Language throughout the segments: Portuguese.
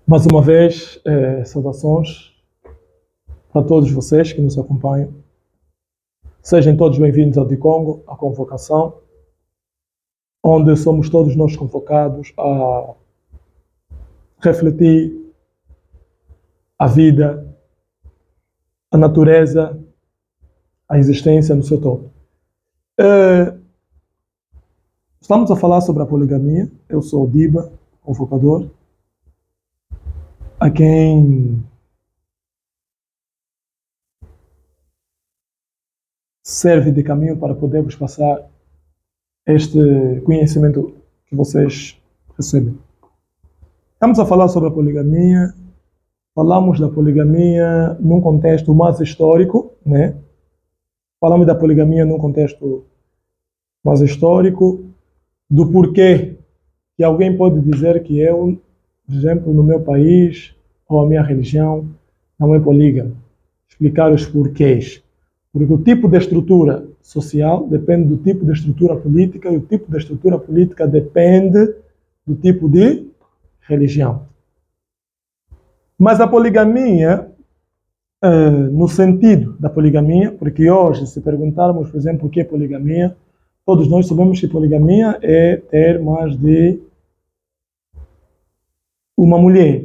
Mais uma vez, saudações para todos vocês que nos acompanham. Sejam todos bem-vindos ao Dicongo, à convocação, onde somos todos nós convocados a refletir a vida, a natureza, a existência no seu todo. Estamos a falar sobre a poligamia. Eu sou o Diba, convocador, a quem serve de caminho para podermos passar este conhecimento que vocês recebem. Estamos a falar sobre a poligamia. Falamos da poligamia num contexto mais histórico, né? Falamos da poligamia num contexto mais histórico, do porquê que alguém pode dizer que eu, por exemplo, no meu país ou a minha religião não é polígamo. Explicar os porquês. Porque o tipo de estrutura social depende do tipo de estrutura política, e o tipo de estrutura política depende do tipo de religião. Mas a poligamia, no sentido da poligamia, porque hoje, se perguntarmos, por exemplo, o que é poligamia, todos nós sabemos que poligamia é ter mais de uma mulher.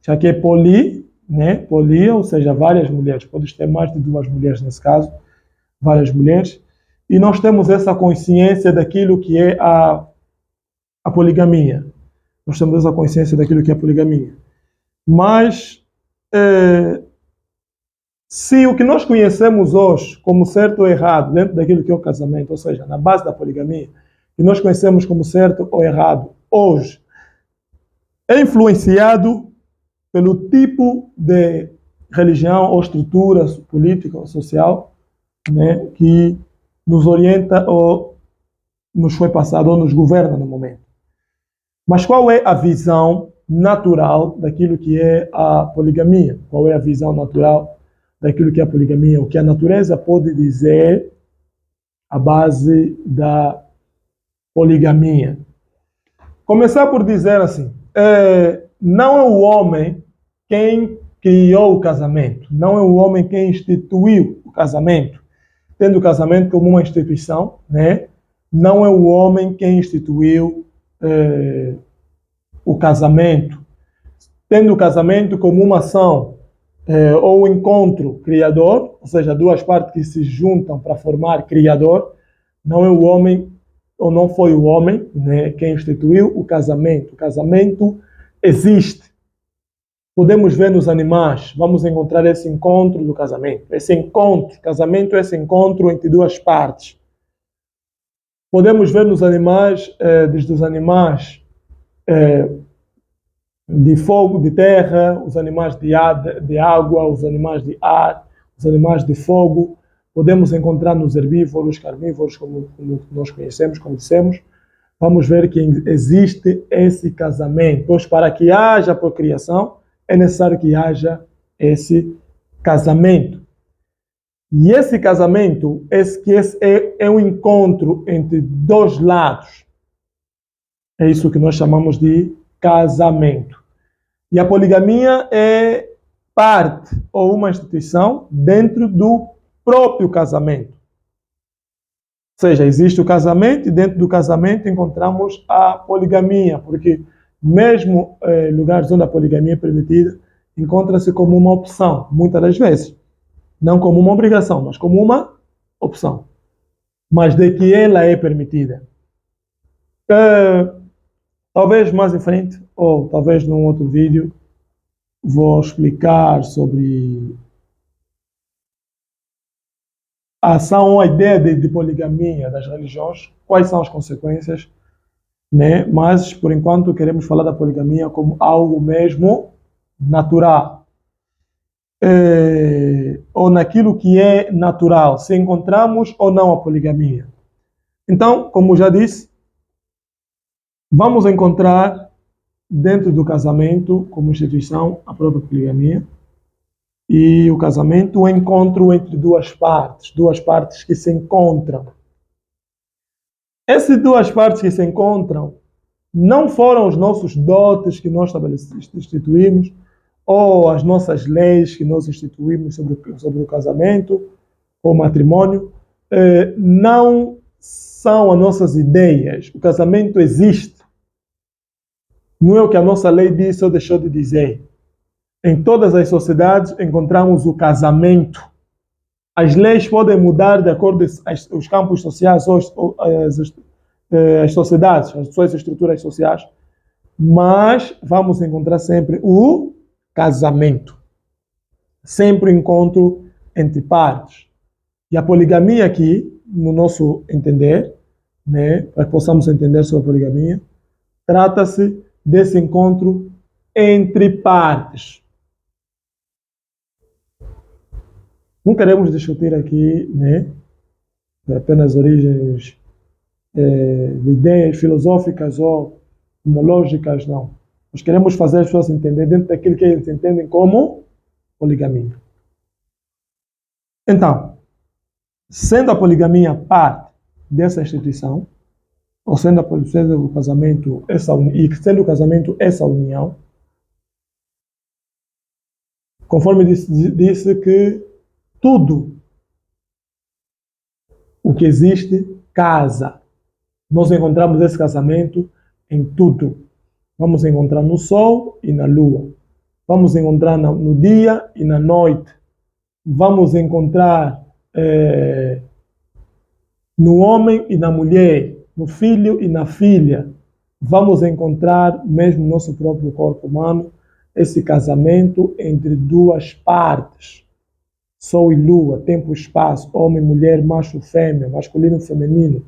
Já que é poli, né? Poli, ou seja, várias mulheres. Pode ter mais de duas mulheres nesse caso, várias mulheres. E nós temos essa consciência daquilo que é a poligamia. Nós temos essa consciência daquilo que é a poligamia. Mas, se o que nós conhecemos hoje como certo ou errado, dentro daquilo que é o casamento, ou seja, na base da poligamia, que nós conhecemos como certo ou errado hoje, é influenciado pelo tipo de religião ou estrutura política ou social, né, que nos orienta ou nos foi passado ou nos governa no momento. Mas qual é a visão natural daquilo que é a poligamia? Qual é a visão natural daquilo que é a poligamia? O que a natureza pode dizer à base da poligamia? Começar por dizer assim, não é o homem quem criou o casamento, não é o homem quem instituiu o casamento, tendo o casamento como uma instituição, né? Não é o homem quem instituiu o casamento, tendo o casamento como uma ação ou encontro criador, ou seja, duas partes que se juntam para formar criador. Não é o homem, ou não foi o homem, né, quem instituiu o casamento. O casamento existe. Podemos ver nos animais, vamos encontrar esse encontro do casamento. Esse encontro, casamento é esse encontro entre duas partes. Podemos ver nos animais, desde os animais de fogo, de terra, os animais de água, os animais de ar, os animais de fogo. Podemos encontrar nos herbívoros, carnívoros, como nós conhecemos, como dissemos. Vamos ver que existe esse casamento. Pois para que haja procriação, é necessário que haja esse casamento. E esse casamento é um encontro entre dois lados. É isso que nós chamamos de casamento. E a poligamia é parte ou uma instituição dentro do próprio casamento. Ou seja, existe o casamento e dentro do casamento encontramos a poligamia, porque mesmo lugares onde a poligamia é permitida, encontra-se como uma opção, muitas das vezes. Não como uma obrigação, mas como uma opção. Mas de que ela é permitida. Talvez mais em frente, ou talvez num outro vídeo, vou explicar sobre a ação ou a ideia de poligamia das religiões, quais são as consequências, né? Mas, por enquanto, queremos falar da poligamia como algo mesmo natural. Ou naquilo que é natural, se encontramos ou não a poligamia. Então, como já disse, vamos encontrar dentro do casamento, como instituição, a própria poligamia. E o casamento, o encontro entre duas partes que se encontram. Essas duas partes que se encontram não foram os nossos dotes que nós instituímos, ou as nossas leis que nós instituímos sobre o casamento ou matrimônio, não são as nossas ideias. O casamento existe. Não é o que a nossa lei disse ou deixou de dizer. Em todas as sociedades encontramos o casamento. As leis podem mudar de acordo com os campos sociais ou as sociedades, as suas estruturas sociais, mas vamos encontrar sempre o casamento. Sempre encontro entre partes. E a poligamia aqui, no nosso entender, né, para que possamos entender sobre a poligamia, trata-se desse encontro entre partes. Não queremos discutir aqui, né, apenas origens de ideias filosóficas ou homológicas, não. Nós queremos fazer as pessoas entender dentro daquilo que eles entendem como poligamia. Então, sendo a poligamia parte dessa instituição, ou sendo o casamento essa união, conforme disse que tudo o que existe casa. Nós encontramos esse casamento em tudo. Vamos encontrar no sol e na lua. Vamos encontrar no dia e na noite. Vamos encontrar no homem e na mulher, no filho e na filha. Vamos encontrar, mesmo no nosso próprio corpo humano, esse casamento entre duas partes. Sol e lua, tempo e espaço, homem e mulher, macho e fêmea, masculino e feminino.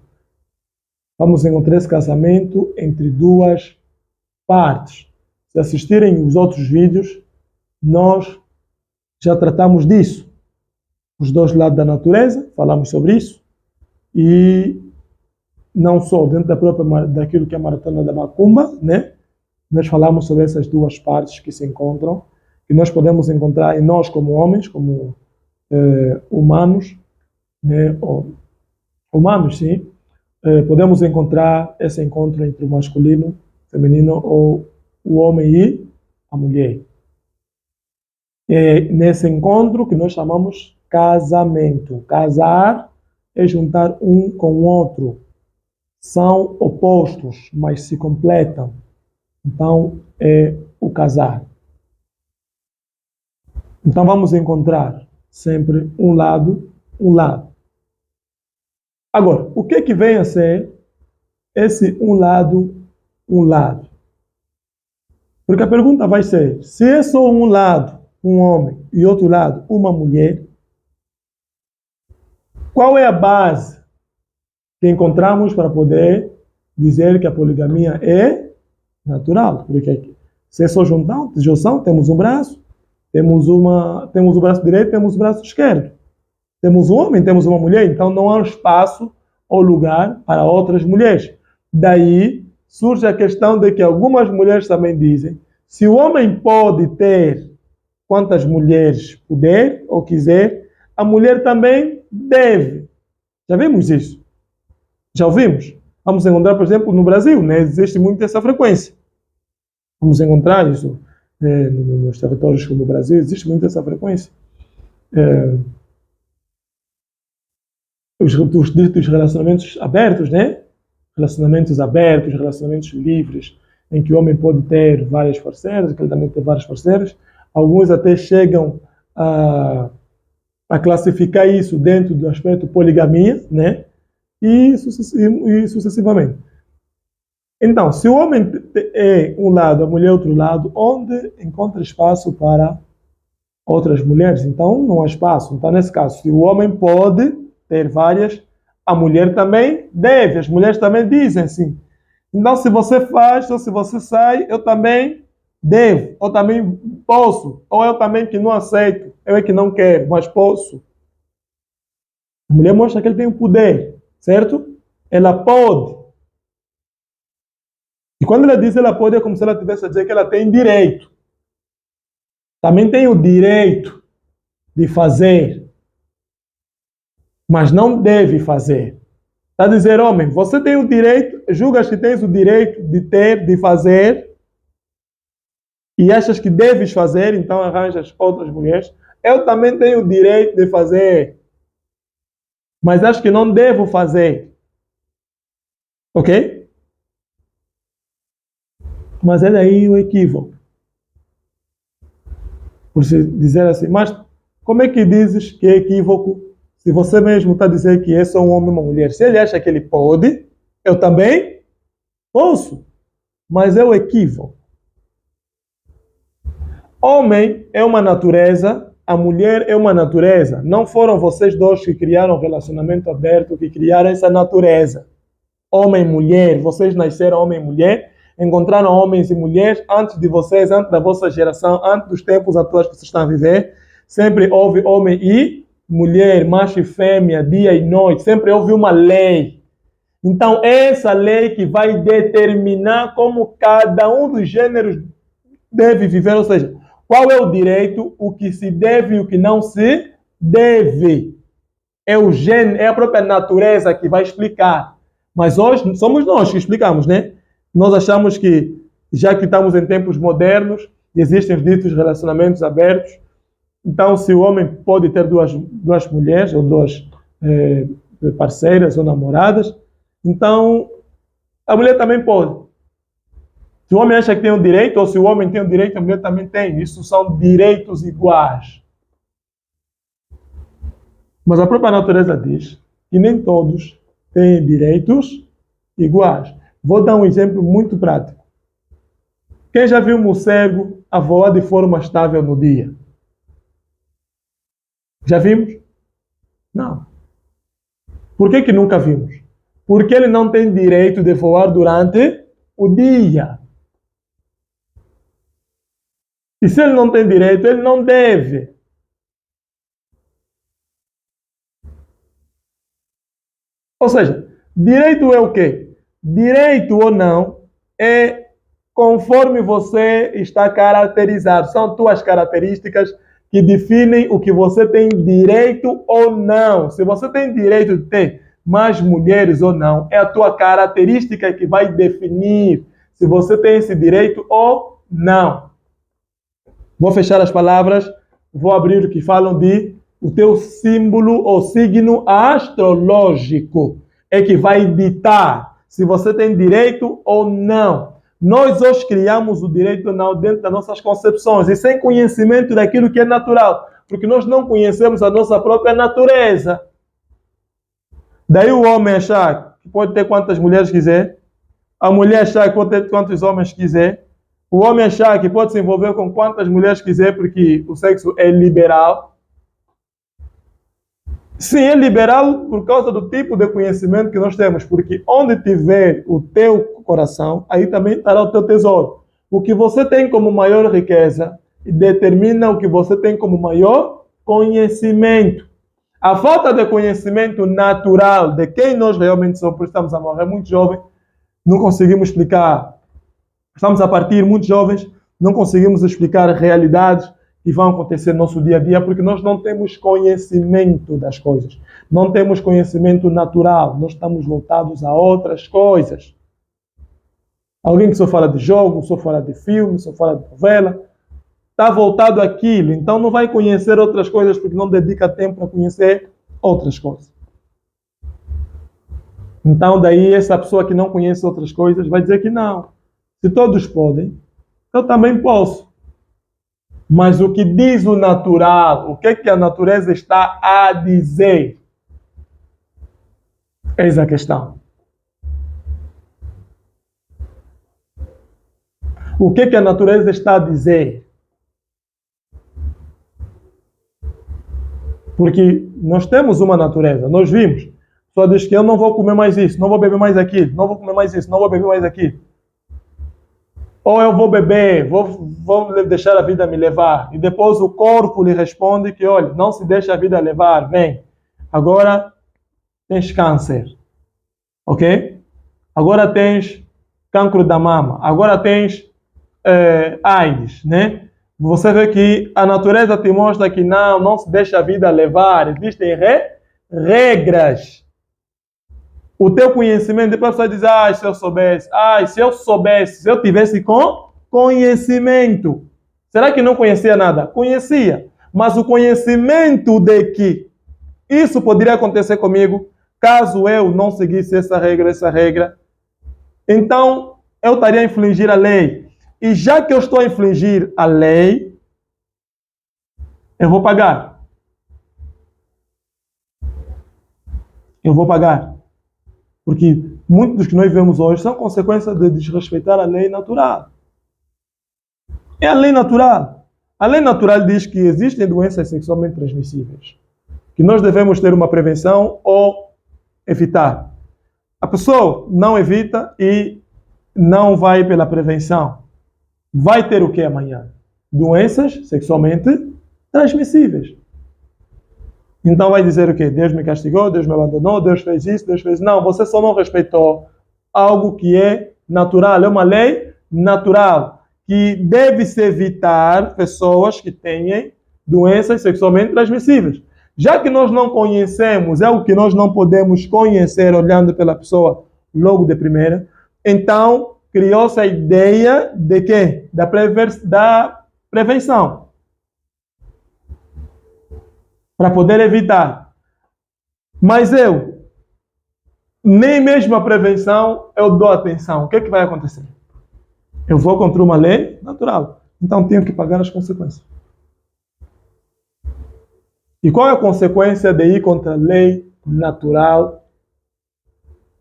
Vamos encontrar esse casamento entre duas partes. Se assistirem os outros vídeos, nós já tratamos disso. Os dois lados da natureza, falamos sobre isso. E não só dentro daquilo que é a maratona da Macumba, né? Nós falamos sobre essas duas partes que se encontram, que nós podemos encontrar em nós como homens, como humanos, né? Humanos, sim. Podemos encontrar esse encontro entre o masculino, feminino, ou o homem e a mulher. É nesse encontro que nós chamamos casamento. Casar é juntar um com o outro. São opostos, mas se completam. Então, é o casar. Então, vamos encontrar sempre um lado. Agora, o que é que vem a ser esse um lado? Porque a pergunta vai ser, se é só um lado, um homem, e outro lado, uma mulher, qual é a base que encontramos para poder dizer que a poligamia é natural? Porque se é só junção, temos um braço, temos o braço direito, temos o braço esquerdo. Temos um homem, temos uma mulher, então não há espaço ou lugar para outras mulheres. Daí surge a questão de que algumas mulheres também dizem, se o homem pode ter quantas mulheres puder ou quiser, a mulher também deve. Já vimos isso? Já ouvimos? Vamos encontrar, por exemplo, no Brasil, né? Existe muito essa frequência. Vamos encontrar isso nos territórios como o Brasil, existe muito essa frequência. Os ditos relacionamentos abertos, né? Relacionamentos abertos, relacionamentos livres, em que o homem pode ter várias parceiras, que ele também tem várias parceiras. Alguns até chegam a classificar isso dentro do aspecto poligamia, né? E sucessivamente. Então, se o homem é um lado, a mulher é outro lado, onde encontra espaço para outras mulheres? Então, não há espaço. Então, nesse caso, se o homem pode ter várias, a mulher também deve. As mulheres também dizem assim. Então, se você faz ou se você sai, eu também devo, ou também posso, ou eu também que não aceito, eu é que não quero, mas posso. A mulher mostra que ele tem o poder, certo? Ela pode. E quando ela diz ela pode, é como se ela tivesse a dizer que ela tem direito. Também tem o direito de fazer, mas não deve fazer. Está a dizer, homem, você tem o direito, julgas que tens o direito de ter, de fazer, e achas que deves fazer, então arranjas outras mulheres. Eu também tenho o direito de fazer, mas acho que não devo fazer. Ok? Mas é daí o equívoco. Por se dizer assim, mas como é que dizes que é equívoco se você mesmo está a dizer que é só um homem e uma mulher? Se ele acha que ele pode, eu também posso. Mas é o equívoco. Homem é uma natureza, a mulher é uma natureza. Não foram vocês dois que criaram o relacionamento aberto, que criaram essa natureza. Homem e mulher, vocês nasceram homem e mulher, encontraram homens e mulheres antes de vocês, antes da vossa geração, antes dos tempos atuais que vocês estão a viver. Sempre houve homem e mulher, macho e fêmea, dia e noite. Sempre houve uma lei. Então, essa lei que vai determinar como cada um dos gêneros deve viver, ou seja, qual é o direito, o que se deve e o que não se deve. É o gênero, é a própria natureza que vai explicar. Mas hoje somos nós que explicamos, né? Nós achamos que, já que estamos em tempos modernos, existem os ditos relacionamentos abertos. Então, se o homem pode ter duas mulheres ou duas parceiras ou namoradas, então a mulher também pode. Se o homem acha que tem o direito, ou se o homem tem o direito, a mulher também tem. Isso são direitos iguais. Mas a própria natureza diz que nem todos têm direitos iguais. Vou dar um exemplo muito prático. Quem já viu um morcego a voar de forma estável no dia? Já vimos? Não. Por que nunca vimos? Porque ele não tem direito de voar durante o dia. E se ele não tem direito, ele não deve. Ou seja, direito é o quê? Direito ou não é conforme você está caracterizado. São tuas características que definem o que você tem direito ou não. Se você tem direito de ter mais mulheres ou não, é a tua característica que vai definir se você tem esse direito ou não. Vou fechar as palavras, vou abrir o que falam de o teu símbolo ou signo astrológico. É que vai ditar se você tem direito ou não. Nós hoje criamos o direito ou não dentro das nossas concepções e sem conhecimento daquilo que é natural, porque nós não conhecemos a nossa própria natureza. Daí o homem achar que pode ter quantas mulheres quiser, a mulher achar que pode ter quantos homens quiser, o homem achar que pode se envolver com quantas mulheres quiser porque o sexo é liberal. Sim, é liberal por causa do tipo de conhecimento que nós temos, porque onde tiver o teu coração, aí também estará o teu tesouro. O que você tem como maior riqueza determina o que você tem como maior conhecimento. A falta de conhecimento natural de quem nós realmente somos, por estamos a morrer muito jovem, não conseguimos explicar. Estamos a partir muito jovens, não conseguimos explicar realidades que vão acontecer no nosso dia a dia, porque nós não temos conhecimento das coisas. Não temos conhecimento natural. Nós estamos voltados a outras coisas. Alguém que só fala de jogo, só fala de filme, só fala de novela, está voltado àquilo. Então não vai conhecer outras coisas porque não dedica tempo a conhecer outras coisas. Então daí essa pessoa que não conhece outras coisas vai dizer que não. Se todos podem, eu também posso. Mas o que diz o natural, o que é que a natureza está a dizer? Eis a questão. O que é que a natureza está a dizer? Porque nós temos uma natureza, nós vimos. Só diz que eu não vou comer mais isso, não vou beber mais aquilo, não vou comer mais isso, não vou beber mais aquilo. Ou eu vou beber, vou deixar a vida me levar. E depois o corpo lhe responde que, olha, não se deixa a vida levar, vem. Agora tens câncer, ok? Agora tens cancro da mama, agora tens AIDS, né? Você vê que a natureza te mostra que não se deixa a vida levar. Existem regras. o teu conhecimento, depois a pessoa diz, se eu soubesse, se eu tivesse com conhecimento. Será que não conhecia nada? Conhecia. Mas o conhecimento de que isso poderia acontecer comigo, caso eu não seguisse essa regra, então eu estaria a infringir a lei. E já que eu estou a infringir a lei, eu vou pagar. Eu vou pagar. Porque muitos dos que nós vemos hoje são consequências de desrespeitar a lei natural. É a lei natural. A lei natural diz que existem doenças sexualmente transmissíveis, que nós devemos ter uma prevenção ou evitar. A pessoa não evita e não vai pela prevenção. Vai ter o que amanhã? Doenças sexualmente transmissíveis. Então vai dizer o quê? Deus me castigou, Deus me abandonou, Deus fez isso, Deus fez... Não, você só não respeitou algo que é natural. É uma lei natural que deve-se evitar pessoas que tenham doenças sexualmente transmissíveis. Já que nós não conhecemos, é o que nós não podemos conhecer olhando pela pessoa logo de primeira, então criou-se a ideia de quê? Da prevenção. Para poder evitar. Mas nem mesmo a prevenção eu dou atenção. O que é que vai acontecer? Eu vou contra uma lei natural. Então tenho que pagar as consequências. E qual é a consequência de ir contra a lei natural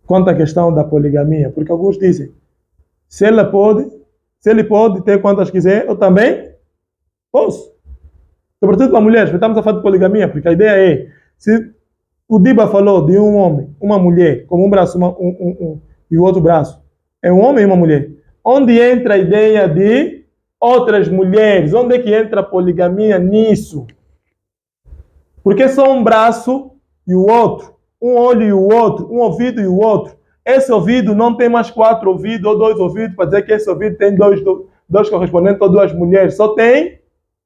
quanto à questão da poligamia? Porque alguns dizem, se ele pode ter quantas quiser, eu também posso. Sobretudo para mulheres, estamos a falar de poligamia, porque a ideia é, se o Diba falou de um homem, uma mulher, como um braço e o outro braço, é um homem e uma mulher. Onde entra a ideia de outras mulheres? Onde é que entra a poligamia nisso? Porque só um braço e o outro, um olho e o outro, um ouvido e o outro. Esse ouvido não tem mais 4 ouvidos ou 2 ouvidos para dizer que esse ouvido tem dois correspondentes ou 2 mulheres. Só tem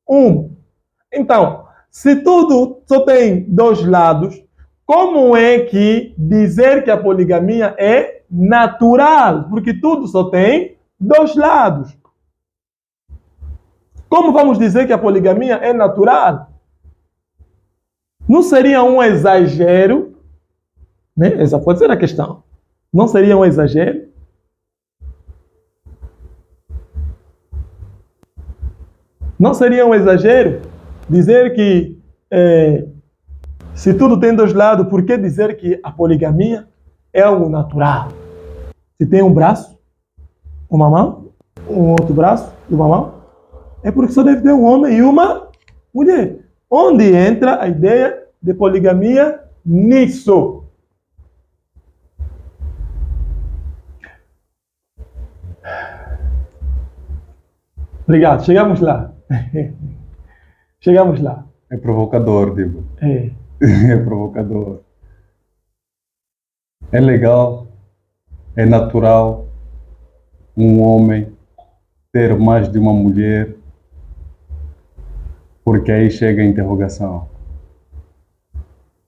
um. Então, se tudo só tem 2 lados, como é que dizer que a poligamia é natural? Porque tudo só tem 2 lados. Como vamos dizer que a poligamia é natural? Não seria um exagero? Né? Essa pode ser a questão. Não seria um exagero? Não seria um exagero dizer que se tudo tem 2 lados, por que dizer que a poligamia é algo natural? Se tem um braço, uma mão, um outro braço e uma mão, é porque só deve ter um homem e uma mulher. Onde entra a ideia de poligamia nisso? Obrigado, chegamos lá. Chegamos lá. É provocador, Diba. É. É provocador. É legal, é natural um homem ter mais de uma mulher, porque aí chega a interrogação.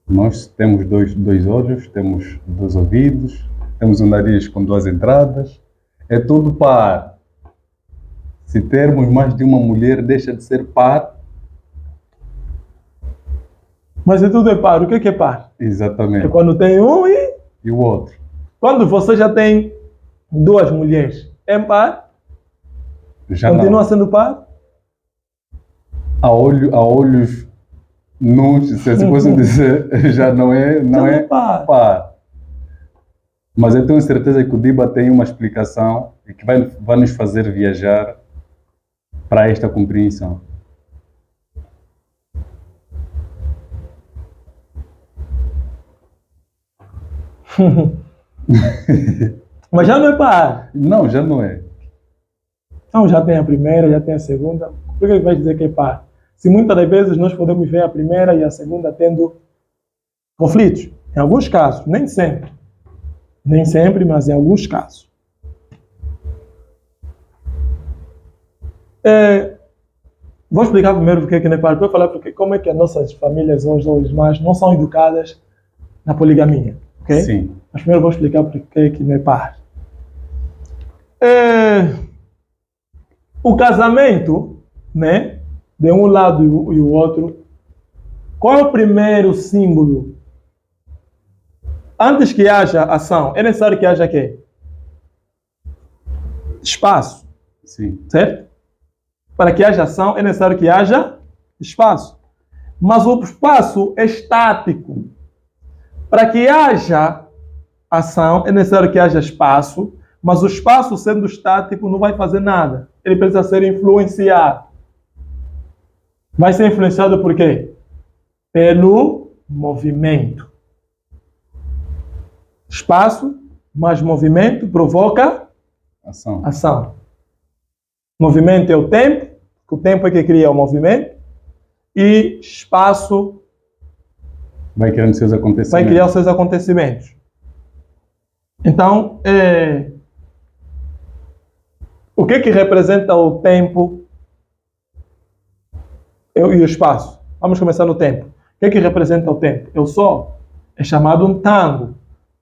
Nós temos dois olhos, temos 2 ouvidos, temos um nariz com 2 entradas, é tudo par. Se termos mais de uma mulher, deixa de ser par. Mas se tudo é par, o que é par? Exatamente. É quando tem um E o outro? Quando você já tem 2 mulheres, é par? Já Continua não. sendo par? A olhos nus, se assim posso dizer, já não é par. Mas eu tenho certeza que o Diba tem uma explicação e que vai nos fazer viajar para esta compreensão. Mas já não é par. Não, já não é. Então já tem a primeira, já tem a segunda. Por que vai dizer que é par? Se muitas das vezes nós podemos ver a primeira e a segunda tendo conflitos. Em alguns casos, nem sempre. Nem sempre, mas em alguns casos. Vou explicar primeiro porque que não é par. Vou falar porque como é que as nossas famílias hoje mais não são educadas na poligamia. Okay? Sim. Mas primeiro vou explicar porque que não é par. O casamento, né, de um lado e o outro, qual é o primeiro símbolo? Antes que haja ação, é necessário que haja quê? Espaço. Sim. Certo? Para que haja ação, é necessário que haja espaço. Mas o espaço é estático. Para que haja ação, é necessário que haja espaço, mas o espaço, sendo estático, não vai fazer nada. Ele precisa ser influenciado. Vai ser influenciado por quê? Pelo movimento. Espaço mais movimento provoca ação. Movimento é o tempo é que cria o movimento, e espaço vai criando seus acontecimentos. Vai criar os seus acontecimentos. Então, o que representa o tempo e o espaço? Vamos começar no tempo. O que representa o tempo? É o sol. É chamado um tango.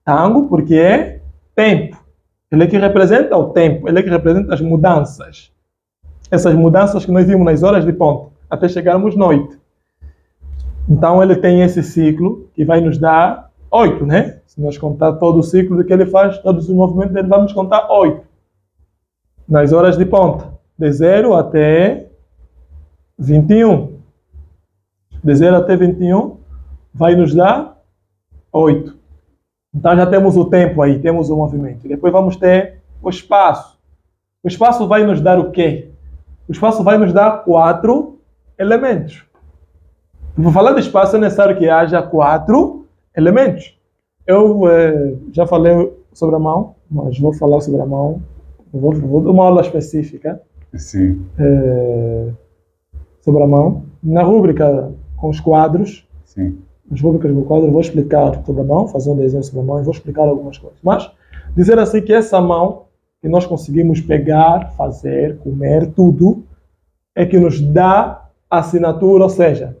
Tango porque é tempo. Ele é que representa o tempo. Ele é que representa as mudanças. Essas mudanças que nós vimos nas horas de ponta, até chegarmos noite. Então ele tem esse ciclo que vai nos dar 8, né? Se nós contar todo o ciclo que ele faz, todos os movimentos dele, vamos contar 8. Nas horas de ponta. De 0 até 21. De 0 até 21 vai nos dar 8. Então já temos o tempo aí, temos o movimento. Depois vamos ter o espaço. O espaço vai nos dar o quê? O espaço vai nos dar 4 elementos. Para falar de espaço é necessário que haja 4 elementos. Eu já falei sobre a mão, mas vou falar sobre a mão. Vou dar uma aula específica. Sim. Sobre a mão. Na rúbrica com os quadros. Sim. Nas rúbricas do quadro, vou explicar sobre a mão, fazer um desenho sobre a mão e vou explicar algumas coisas. Mas dizer assim que essa mão que nós conseguimos pegar, fazer, comer, tudo, é que nos dá a assinatura, ou seja,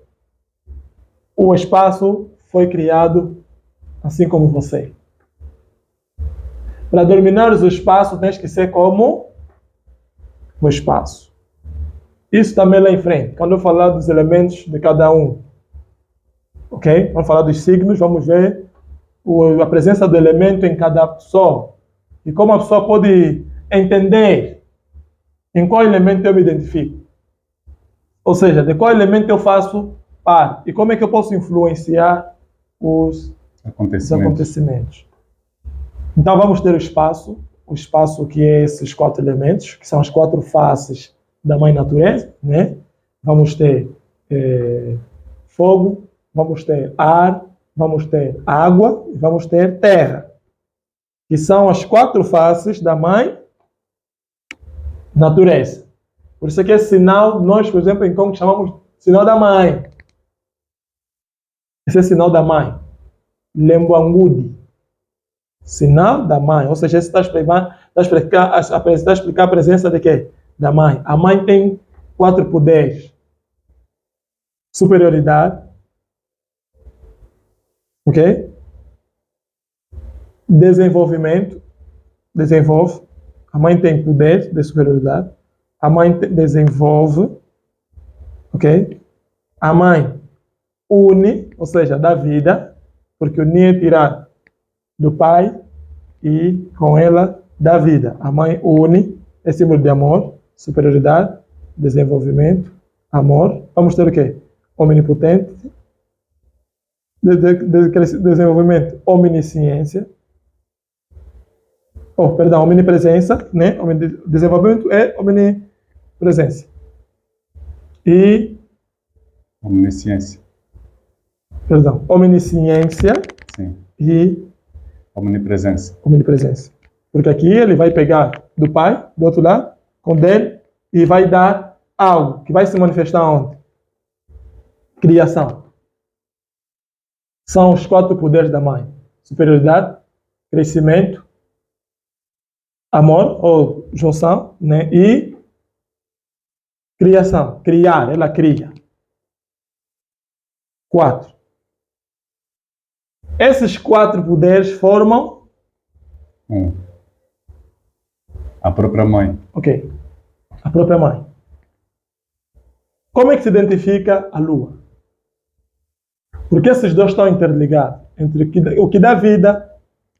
o espaço foi criado assim como você. Para dominares o espaço, tens que ser como o espaço. Isso também lá em frente, quando eu falar dos elementos de cada um. Ok? Vamos falar dos signos, vamos ver a presença do elemento em cada pessoa. E como a pessoa pode entender em qual elemento eu me identifico. Ou seja, de qual elemento eu faço parte. E como é que eu posso influenciar os acontecimentos. Então vamos ter o espaço que é esses 4 elementos, que são as 4 faces da mãe natureza, né? Vamos ter fogo, vamos ter ar, vamos ter água e vamos ter terra. Que são as 4 faces da mãe natureza. Por isso que é sinal, nós, por exemplo, em Congo chamamos sinal da mãe. Esse é sinal da mãe. Lembuangudi. Sinal da mãe. Ou seja, esse está a explicar a presença de quê? Da mãe. A mãe tem 4 poderes. Superioridade. Ok? Desenvolvimento. Desenvolve. A mãe tem poder de superioridade. A mãe desenvolve. Ok? A mãe une, ou seja, dá vida, porque unir é tirar do pai e com ela dá vida. A mãe une, é símbolo de amor, superioridade, desenvolvimento, amor. Vamos ter o quê? Omnipotente, desenvolvimento, omnisciência. Omnipresença, né? Desenvolvimento é omnipresença. E omnisciência. Omnisciência. Sim. E omnipresença. Omnipresença. Porque aqui ele vai pegar do pai, do outro lado, com dele, e vai dar algo que vai se manifestar onde? Criação. São os 4 poderes da mãe. Superioridade, crescimento, amor ou junção, né? E criação. Criar, ela cria. 4. Esses 4 poderes formam A própria mãe. Ok. A própria mãe. Como é que se identifica a lua? Porque esses dois estão interligados. Entre o que dá vida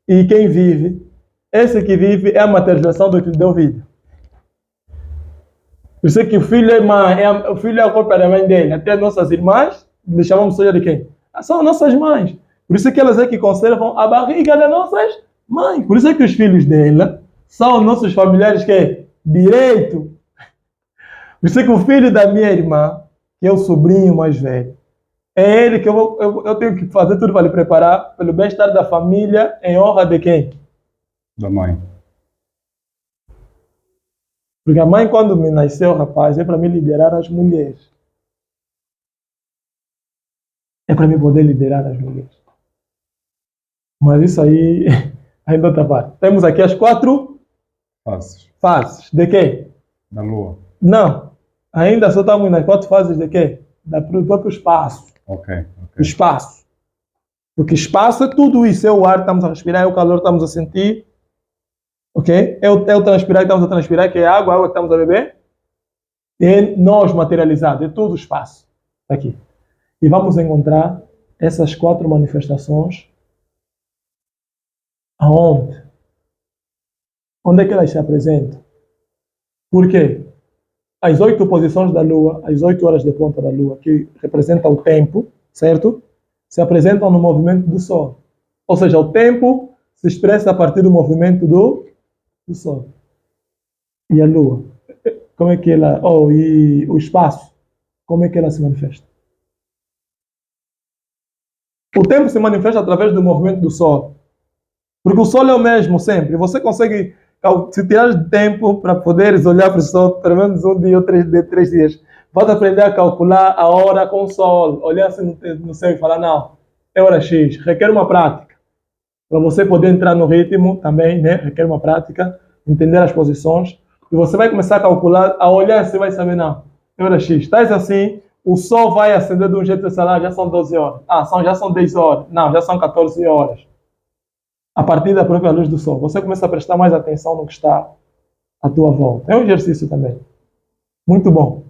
e quem vive. Esse que vive é a materialização do que lhe deu vida. Por isso é que o filho é mãe, o filho é a cópia da mãe dele. Até nossas irmãs, lhe chamamos seja de quem? São nossas mães. Por isso é que elas é que conservam a barriga das nossas mães. Por isso é que os filhos dela são nossos familiares que é direito. Por isso é que o filho da minha irmã, que é o sobrinho mais velho, é ele que eu tenho que fazer tudo para lhe preparar pelo bem-estar da família em honra de quem? Da mãe. Porque a mãe, quando me nasceu, rapaz, é para me liderar as mulheres. É para mim poder liderar as mulheres. Mas isso aí ainda está parte. Temos aqui as 4 fases. De quê? Da lua. Não. Ainda só estamos nas 4 fases de quê? Do próprio espaço. Ok. O espaço. Porque espaço é tudo isso. É o ar que estamos a respirar, é o calor que estamos a sentir. Ok? É o transpirar que estamos a transpirar, que é a água que estamos a beber. É nós materializado. É todo o espaço. Aqui. E vamos encontrar essas 4 manifestações aonde? Onde é que elas se apresentam? Por quê? As 8 posições da Lua, as 8 horas de ponta da Lua, que representam o tempo, certo? Se apresentam no movimento do Sol. Ou seja, o tempo se expressa a partir do movimento do Sol. E a Lua? Como é que ela... e o espaço? Como é que ela se manifesta? O tempo se manifesta através do movimento do Sol. Porque o Sol é o mesmo sempre. Você consegue, se tirar tempo para poderes olhar para o Sol, pelo menos um dia ou 3 dias, vai aprender a calcular a hora com o Sol. Olhar assim no céu e falar, não, é hora X. Requer uma prática. Para você poder entrar no ritmo também, né? Requer uma prática, entender as posições. E você vai começar a calcular, a olhar, você vai saber, não, é hora X. Estás assim, o Sol vai acender de um jeito, sei lá, já são 12 horas. Já são 10 horas. Não, já são 14 horas. A partir da própria luz do Sol. Você começa a prestar mais atenção no que está à tua volta. É um exercício também. Muito bom.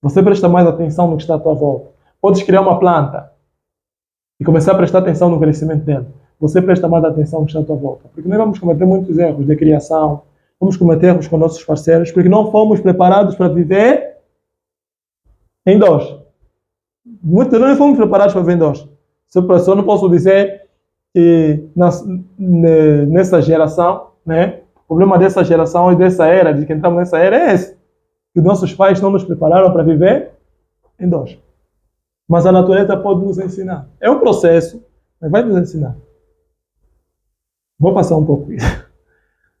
Você presta mais atenção no que está à tua volta. Podes criar uma planta e começar a prestar atenção no crescimento dela. Você presta mais atenção no que está à tua volta. Porque nós vamos cometer muitos erros de criação. Vamos cometer erros com nossos parceiros porque não fomos preparados para viver em 2. Muitos não fomos preparados para viver em 2. Só não posso dizer que nessa geração, né? O problema dessa geração e dessa era, de que entramos nessa era, é esse. Que nossos pais não nos prepararam para viver em 2. Mas a natureza pode nos ensinar. É um processo, mas vai nos ensinar. Vou passar um pouco isso.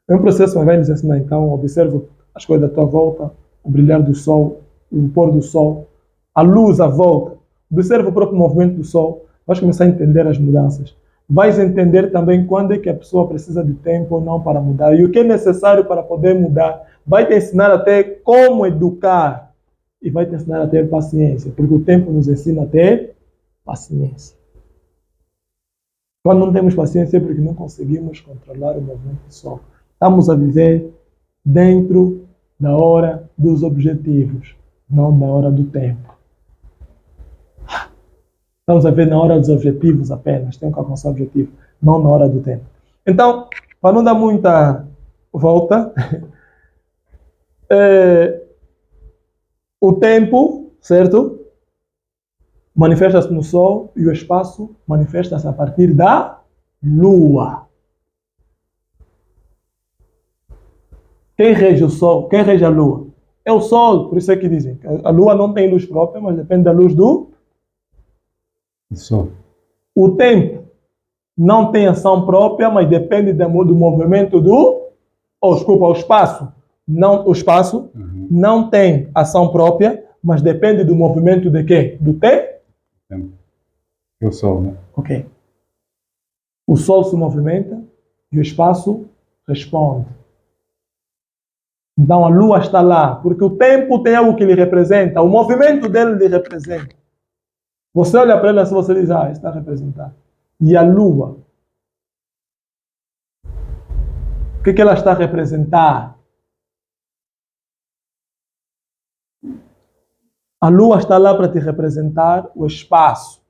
É um processo, mas vai nos ensinar. Então, observa as coisas à tua volta, o brilhar do sol, o pôr do sol, a luz à volta. Observa o próprio movimento do sol. Vais começar a entender as mudanças. Vais entender também quando é que a pessoa precisa de tempo ou não para mudar. E o que é necessário para poder mudar. Vai te ensinar até como educar. E vai te ensinar a ter paciência. Porque o tempo nos ensina a ter paciência. Quando não temos paciência é porque não conseguimos controlar o movimento do sol. Estamos a viver dentro da hora dos objetivos, não da hora do tempo. Estamos a ver na hora dos objetivos apenas, tem que alcançar o objetivo, não na hora do tempo. Então, para não dar muita volta, o tempo, certo? Manifesta-se no Sol e o espaço manifesta-se a partir da Lua. Quem rege o Sol? Quem rege a Lua? É o Sol, por isso é que dizem. A Lua não tem luz própria, mas depende da luz do Sol. O tempo não tem ação própria, mas depende do movimento do... o espaço. O espaço não tem ação própria, mas depende do movimento de quê? Do tempo? O Sol, né? Ok. O Sol se movimenta e o espaço responde. Então a Lua está lá, porque o tempo tem algo que lhe representa, o movimento dele lhe representa. Você olha para ela e você diz, está representado. E a Lua? que ela está a representar? A lua está lá para te representar o espaço.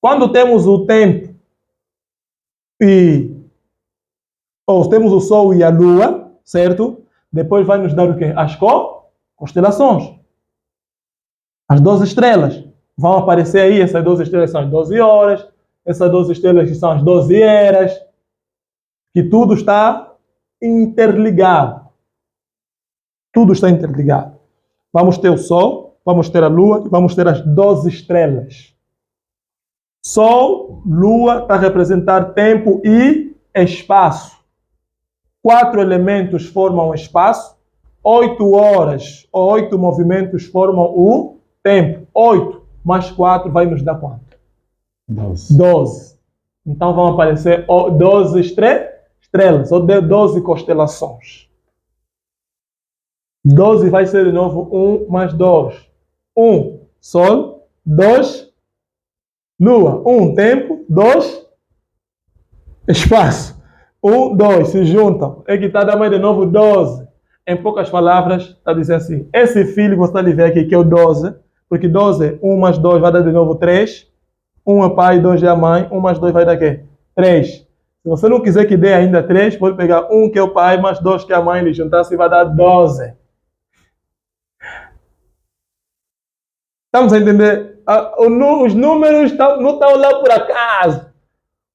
Quando temos o tempo ou temos o sol e a lua, certo? Depois vai nos dar o quê? As constelações. As 12 estrelas. Vão aparecer aí, essas 12 estrelas são as 12 horas, essas 12 estrelas são as 12 eras, que tudo está interligado. Tudo está interligado. Vamos ter o sol, vamos ter a lua e vamos ter as 12 estrelas. Sol, lua, está a representar tempo e espaço. 4 elementos formam o espaço, 8 horas ou 8 movimentos formam o tempo. 8 mais 4 vai nos dar quanto? 12. Então vão aparecer 12 estrelas, ou 12 constelações. 12 vai ser de novo 1 mais 2. 1, sol, 2, lua. 1, tempo, 2, espaço. 1, 2, se juntam. É que está dando mais de novo 12. Em poucas palavras, está dizendo assim, esse filho que você está a ver aqui, que é o 12, porque 12, 1 mais 2 vai dar de novo 3. 1 é pai, 2 é a mãe, 1 mais 2 vai dar quê? 3. Se você não quiser que dê ainda 3, pode pegar 1 que é o pai, mais 2 que é a mãe, e juntar-se vai dar 12. Estamos a entender? Os números não estão lá por acaso.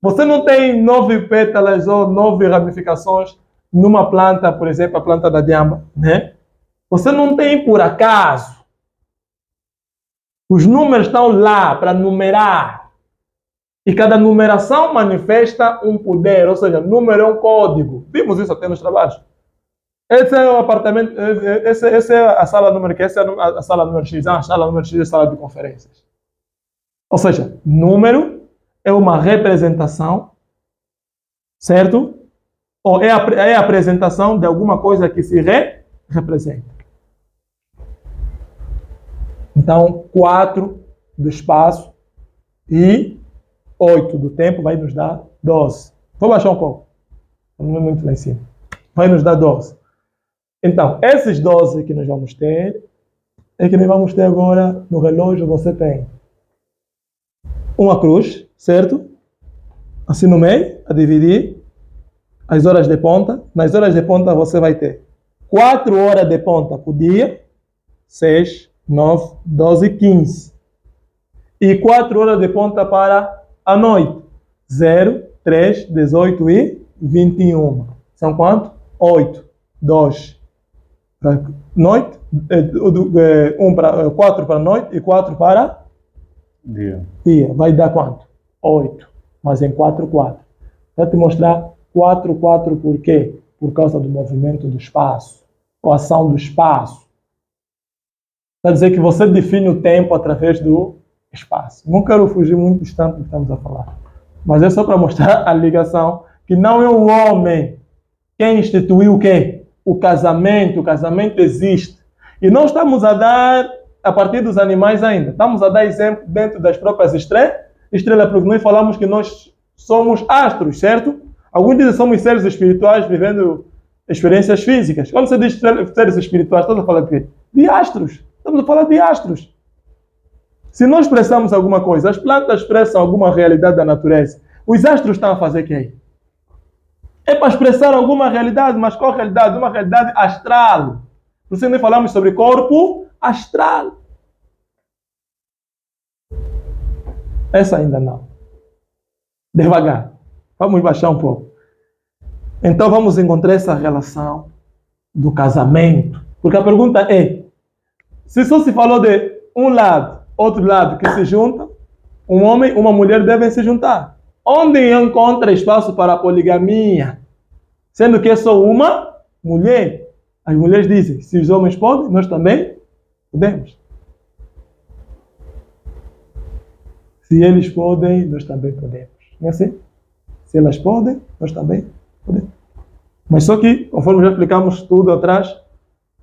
Você não tem 9 pétalas ou 9 ramificações numa planta, por exemplo, a planta da diamba, né? Você não tem por acaso. Os números estão lá para numerar. E cada numeração manifesta um poder, ou seja, número é um código. Vimos isso até nos trabalhos. Esse é o apartamento, essa é a sala número que essa é a sala número X, a sala número X é a sala de conferências. Ou seja, número é uma representação, certo? Ou é a apresentação de alguma coisa que se representa. Então, 4 do espaço e 8 do tempo vai nos dar 12. Vou baixar um pouco. Não é muito lá em cima. Vai nos dar 12. Então, esses 12 que nós vamos ter, é que nós vamos ter agora no relógio. Você tem uma cruz, certo? Assim no meio, a dividir as horas de ponta. Nas horas de ponta você vai ter 4 horas de ponta por dia, 6, 9, 12, 15. E 4 horas de ponta para a noite, 0, 3, 18 e 21. São quanto? 8, 2 para noite, 4 para noite e 4 para dia. Vai dar quanto? 8, mas em 4, 4. Para te mostrar 4, 4 por quê? Por causa do movimento do espaço, ou ação do espaço. Quer dizer que você define o tempo através do espaço. Não quero fugir muito distante do que estamos a falar. Mas é só para mostrar a ligação, que não é o homem quem instituiu o quê? O casamento. O casamento existe. E não estamos a dar a partir dos animais ainda. Estamos a dar exemplo dentro das próprias estrelas, porque nós falamos que nós somos astros, certo? Alguns dizem que somos seres espirituais vivendo experiências físicas. Quando você diz seres espirituais, estamos a falar de quê? De astros. Estamos a falar de astros. Se nós expressamos alguma coisa, as plantas expressam alguma realidade da natureza, os astros estão a fazer o quê? É para expressar alguma realidade, mas qual realidade? Uma realidade astral. Por isso nós falamos sobre corpo astral. Essa ainda não. Devagar. Vamos baixar um pouco. Então vamos encontrar essa relação do casamento. Porque a pergunta é, se só se falou de um lado, outro lado que se juntam, um homem e uma mulher devem se juntar. Onde encontra espaço para a poligamia? Sendo que é só uma mulher. As mulheres dizem, se os homens podem, nós também podemos. Se eles podem, nós também podemos. Não é assim? Se elas podem, nós também podemos. Mas só que, conforme já explicamos tudo atrás,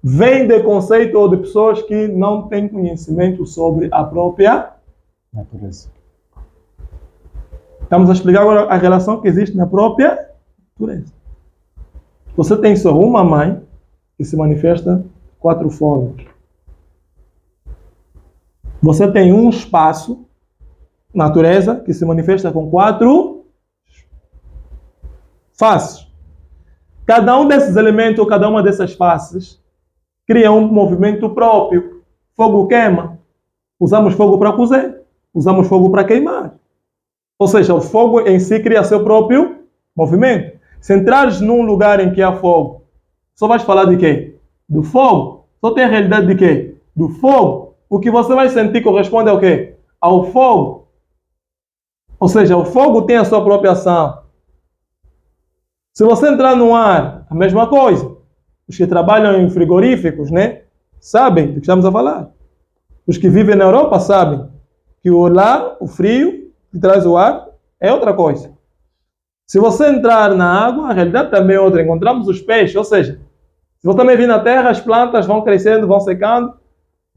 vem de conceito ou de pessoas que não têm conhecimento sobre a própria natureza. Estamos a explicar agora a relação que existe na própria natureza. Você tem só uma mãe que se manifesta de 4 formas. Você tem um espaço, natureza, que se manifesta com 4 faces. Cada um desses elementos, ou cada uma dessas faces, cria um movimento próprio. Fogo queima. Usamos fogo para cozer. Usamos fogo para queimar. Ou seja, o fogo em si cria seu próprio movimento. Se entrares num lugar em que há fogo, só vais falar de quê? Do fogo. Só tem a realidade de quê? Do fogo. O que você vai sentir corresponde ao quê? Ao fogo. Ou seja, o fogo tem a sua própria ação. Se você entrar no ar, a mesma coisa. Os que trabalham em frigoríficos, né? Sabem do que estamos a falar. Os que vivem na Europa sabem que o frio que traz o ar é outra coisa. Se você entrar na água, a realidade também é outra. Encontramos os peixes, ou seja, se você também vir na terra, as plantas vão crescendo, vão secando.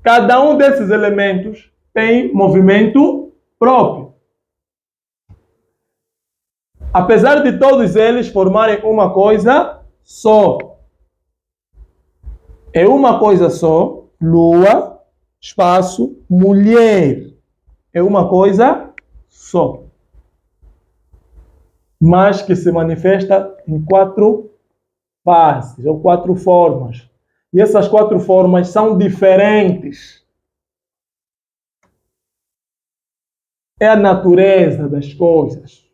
Cada um desses elementos tem movimento próprio. Apesar de todos eles formarem uma coisa só. É uma coisa só, lua, espaço, mulher. É uma coisa só. Mas que se manifesta em 4 faces, ou 4 formas. E essas 4 formas são diferentes. É a natureza das coisas.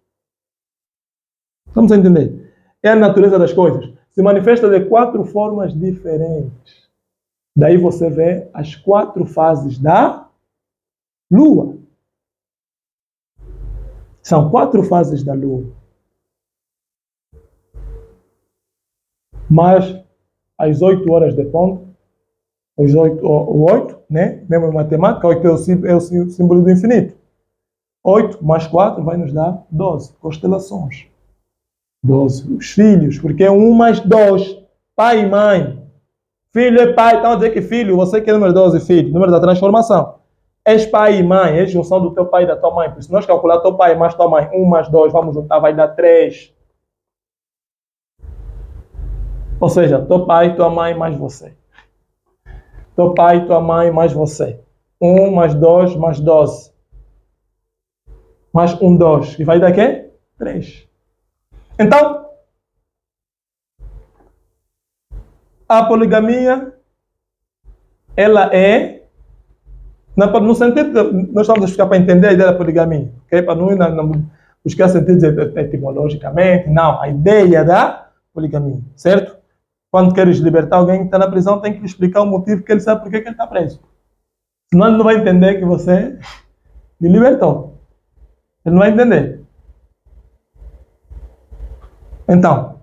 Vamos entender? É a natureza das coisas. Se manifesta de 4 formas diferentes. Daí você vê as 4 fases da Lua. São 4 fases da Lua. Mas às 8 horas de ponto, o 8, né? Mesmo em matemática, 8 é o símbolo do infinito. 8 mais 4 vai nos dar 12 constelações. 12 os filhos, porque é 1 mais 2, pai e mãe. Filho é pai, então a dizer que filho, você que é número 12, filho, número da transformação. És pai e mãe, és junção do teu pai e da tua mãe. Por isso, se nós calcular teu pai mais tua mãe, 1 mais 2, vamos juntar, vai dar 3. Ou seja, teu pai, tua mãe, mais você. Teu pai, tua mãe, mais você. 1 mais 2, mais 12. Mais 1, 2. E vai dar quê? 3. Então, a poligamia, ela é, no sentido, nós estamos a explicar para entender a ideia da poligamia, okay? Para não buscar sentido etimologicamente, não, a ideia da poligamia, certo? Quando queres libertar alguém que está na prisão, tem que lhe explicar o motivo que ele sabe por que ele está preso. Senão ele não vai entender que você lhe libertou. Ele não vai entender. Então,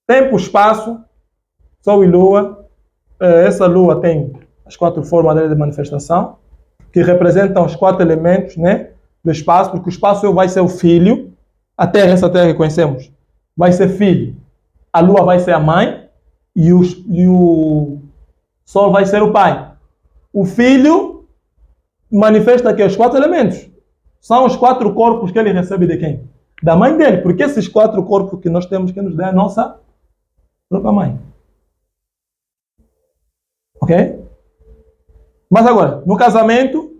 tempo, espaço, Sol e Lua. Essa Lua tem as 4 formas de manifestação, que representam os 4 elementos, né, do espaço, porque o espaço vai ser o filho, a Terra, essa Terra que conhecemos, vai ser filho. A Lua vai ser a mãe e o Sol vai ser o pai. O filho manifesta aqui os 4 elementos. São os 4 corpos que ele recebe de quem? Da mãe dele. Porque esses 4 corpos que nós temos que nos dá a nossa própria mãe. Ok? Mas agora, no casamento,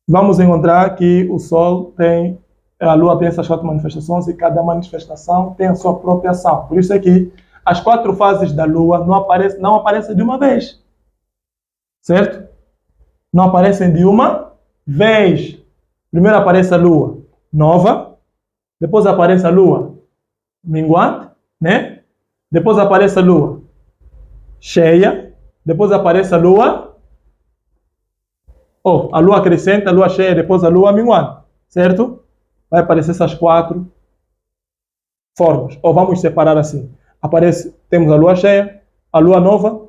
vamos encontrar que o Sol tem, a Lua tem essas 4 manifestações e cada manifestação tem a sua própria ação. Por isso é que as 4 fases da Lua não aparecem de uma vez. Certo? Não aparecem de uma vez. Primeiro aparece a Lua nova, depois aparece a Lua minguante, né? Depois aparece a Lua cheia, depois aparece a Lua, a Lua crescente, a Lua cheia, depois a Lua minguante, certo? Vai aparecer essas 4 formas. Ou vamos separar assim. Temos a Lua cheia, a Lua nova,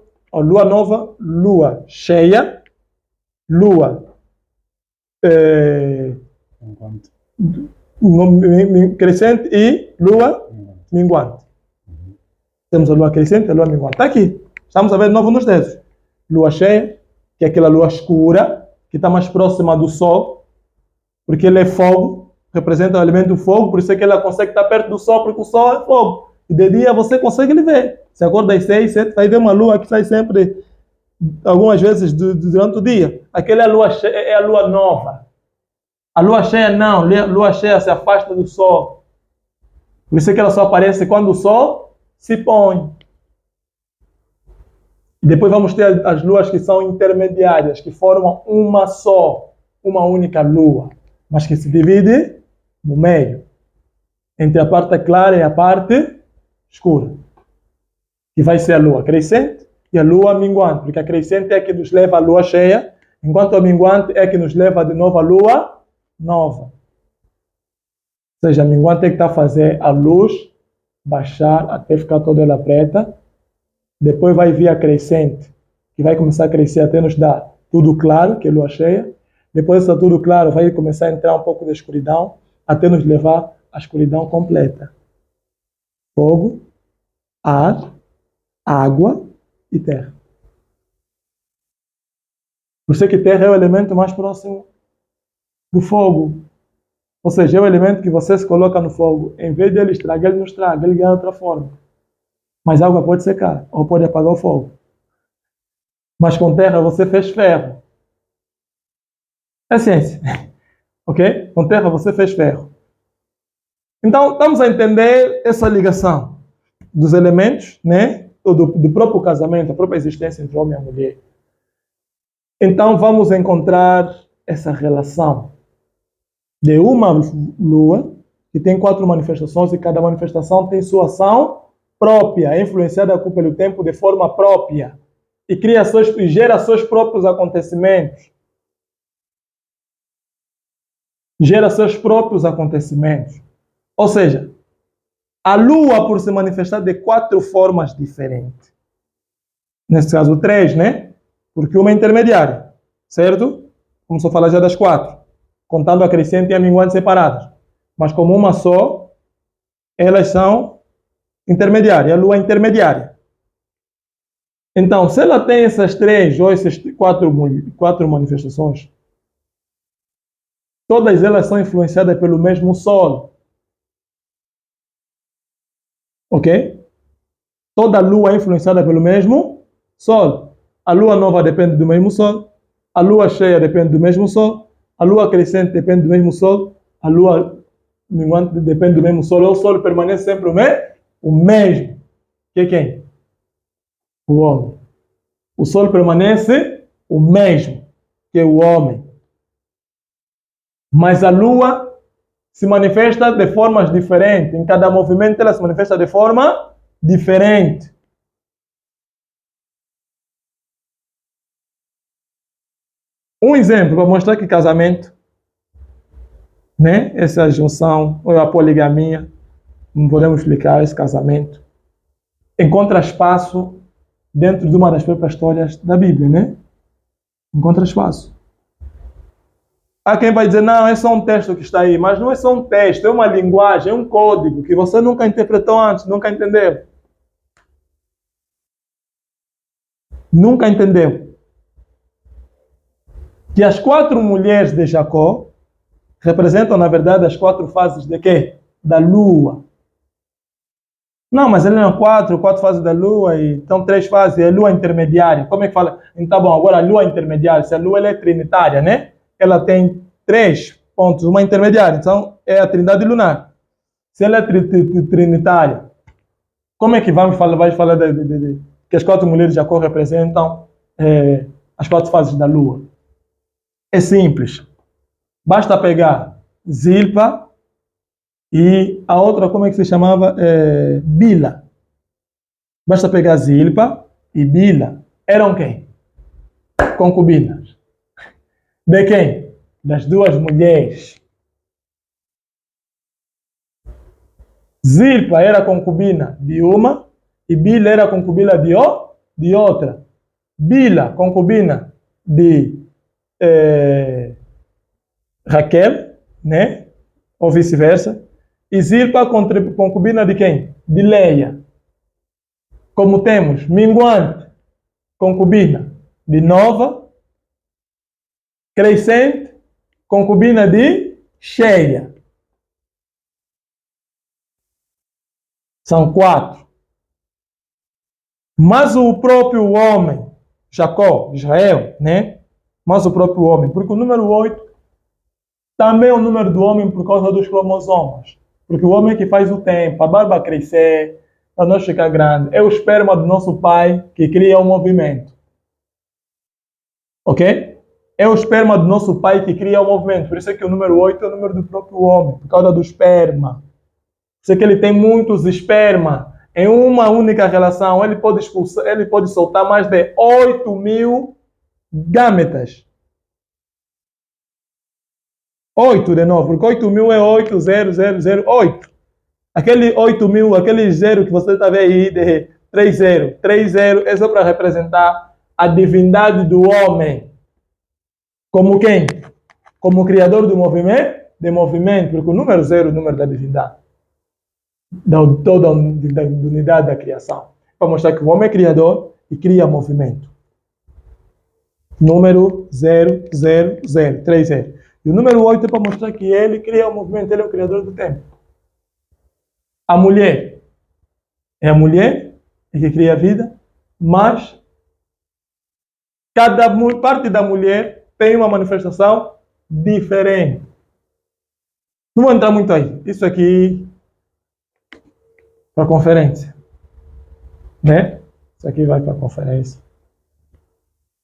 Lua cheia, Lua crescente e Lua minguante. Temos a Lua crescente e a Lua minguante. Está aqui. Estamos a ver de novo nos dedos. Lua cheia, que é aquela lua escura, que está mais próxima do Sol, porque ele é fogo, representa o elemento fogo, por isso é que ela consegue estar perto do Sol, porque o Sol é fogo. E de dia você consegue ver. Se acorda às 6, 7, vai ver uma lua que sai sempre, algumas vezes durante o dia. Aquela lua cheia é a lua nova. A lua cheia não, a lua cheia se afasta do sol. Por isso é que ela só aparece quando o sol se põe. E depois vamos ter as luas que são intermediárias, que formam uma só, uma única lua, mas que se divide no meio, entre a parte clara e a parte escura, que vai ser a lua crescente e a lua minguante, porque a crescente é a que nos leva à lua cheia, enquanto a minguante é a que nos leva de novo à lua nova. Ou seja, a minguante é que está a fazer a luz baixar até ficar toda ela preta. Depois vai vir a crescente, que vai começar a crescer até nos dar tudo claro, que é lua cheia. Depois dessa tudo claro vai começar a entrar um pouco de escuridão, até nos levar à escuridão completa. Fogo, ar, água e terra. Por isso que terra é o elemento mais próximo do fogo. Ou seja, é o elemento que você se coloca no fogo. Em vez dele estragar, ele não estraga, ele ganha outra forma. Mas a água pode secar, ou pode apagar o fogo. Mas com terra você fez ferro. É ciência. Ok? Com terra você fez ferro. Então, estamos a entender essa ligação dos elementos, né? Do próprio casamento, a própria existência entre homem e mulher. Então, vamos encontrar essa relação de uma lua que tem 4 manifestações e cada manifestação tem sua ação própria, influenciada pelo tempo de forma própria e gera seus próprios acontecimentos. Gera seus próprios acontecimentos. Ou seja, a lua, por se manifestar de 4 formas diferentes. Nesse caso, 3, né? Porque uma é intermediária, certo? Vamos só falar já das 4, contando a crescente e a minguante separadas. Mas como uma só, elas são intermediárias. A lua é intermediária. Então, se ela tem essas 3 ou essas 4 manifestações, todas elas são influenciadas pelo mesmo Sol. Ok? Toda lua é influenciada pelo mesmo Sol. A lua nova depende do mesmo Sol. A lua cheia depende do mesmo Sol. A lua crescente depende do mesmo Sol. A lua minguante depende do mesmo Sol. O Sol permanece sempre o mesmo. Que é quem? O homem. O Sol permanece o mesmo que o homem. Mas a lua se manifesta de formas diferentes. Em cada movimento ela se manifesta de forma diferente. Um exemplo para mostrar que casamento, né? Essa junção, ou a poligamia, não podemos explicar esse casamento, encontra espaço dentro de uma das próprias histórias da Bíblia, né? Encontra espaço. Há quem vai dizer, não, é só um texto que está aí, mas não é só um texto, é uma linguagem, é um código que você nunca interpretou antes, nunca entendeu. Nunca entendeu. Que as 4 mulheres de Jacó representam, na verdade, as 4 fases de quê? Da lua. Não, mas ele não é 4 fases da lua, e então 3 fases, é lua intermediária. Como é que fala? Então, bom, agora a lua intermediária, se a lua ela é trinitária, né? Ela tem 3 pontos, uma intermediária, então é a trindade lunar. Se ela é trinitária, como é que vai falar que as 4 mulheres de Jacó representam as 4 fases da lua? É simples. Basta pegar Zilpa e a outra, como é que se chamava? Bila. Basta pegar Zilpa e Bila. Eram quem? Concubinas. De quem? Das 2 mulheres. Zilpa era concubina de uma e Bila era concubina de outra. Bila, concubina de Raquel, né? Ou vice-versa. E Zilpa, concubina de quem? De Leia. Como temos minguante, concubina de Nova, crescente, concubina de Cheia. São 4. Mas o próprio homem, Jacó, Israel, né? Mas o próprio homem, porque o número 8 também é o número do homem por causa dos cromossomos. Porque o homem que faz o tempo, a barba crescer, para nós ficar grande, é o esperma do nosso pai que cria o movimento. Ok? É o esperma do nosso pai que cria o movimento. Por isso é que o número 8 é o número do próprio homem, por causa do esperma. Por isso é que ele tem muitos esperma. Em uma única relação, ele pode soltar mais de 8.000 gâmetas. 8 de novo, porque 8.000 é 80008. Aquele 8.000, aquele zero que você está vendo aí de 30. 30 é só para representar a divindade do homem. Como quem? Como criador do movimento? De movimento, porque o número 0 é o número da divindade. Toda a unidade da criação. Para mostrar que o homem é criador e cria movimento. Número 000, 30. E o número 8 é para mostrar que ele cria o movimento, ele é o criador do tempo. A mulher é a mulher que cria a vida, mas cada parte da mulher tem uma manifestação diferente. Não vou entrar muito aí. Isso aqui para a conferência. Né? Isso aqui vai para a conferência.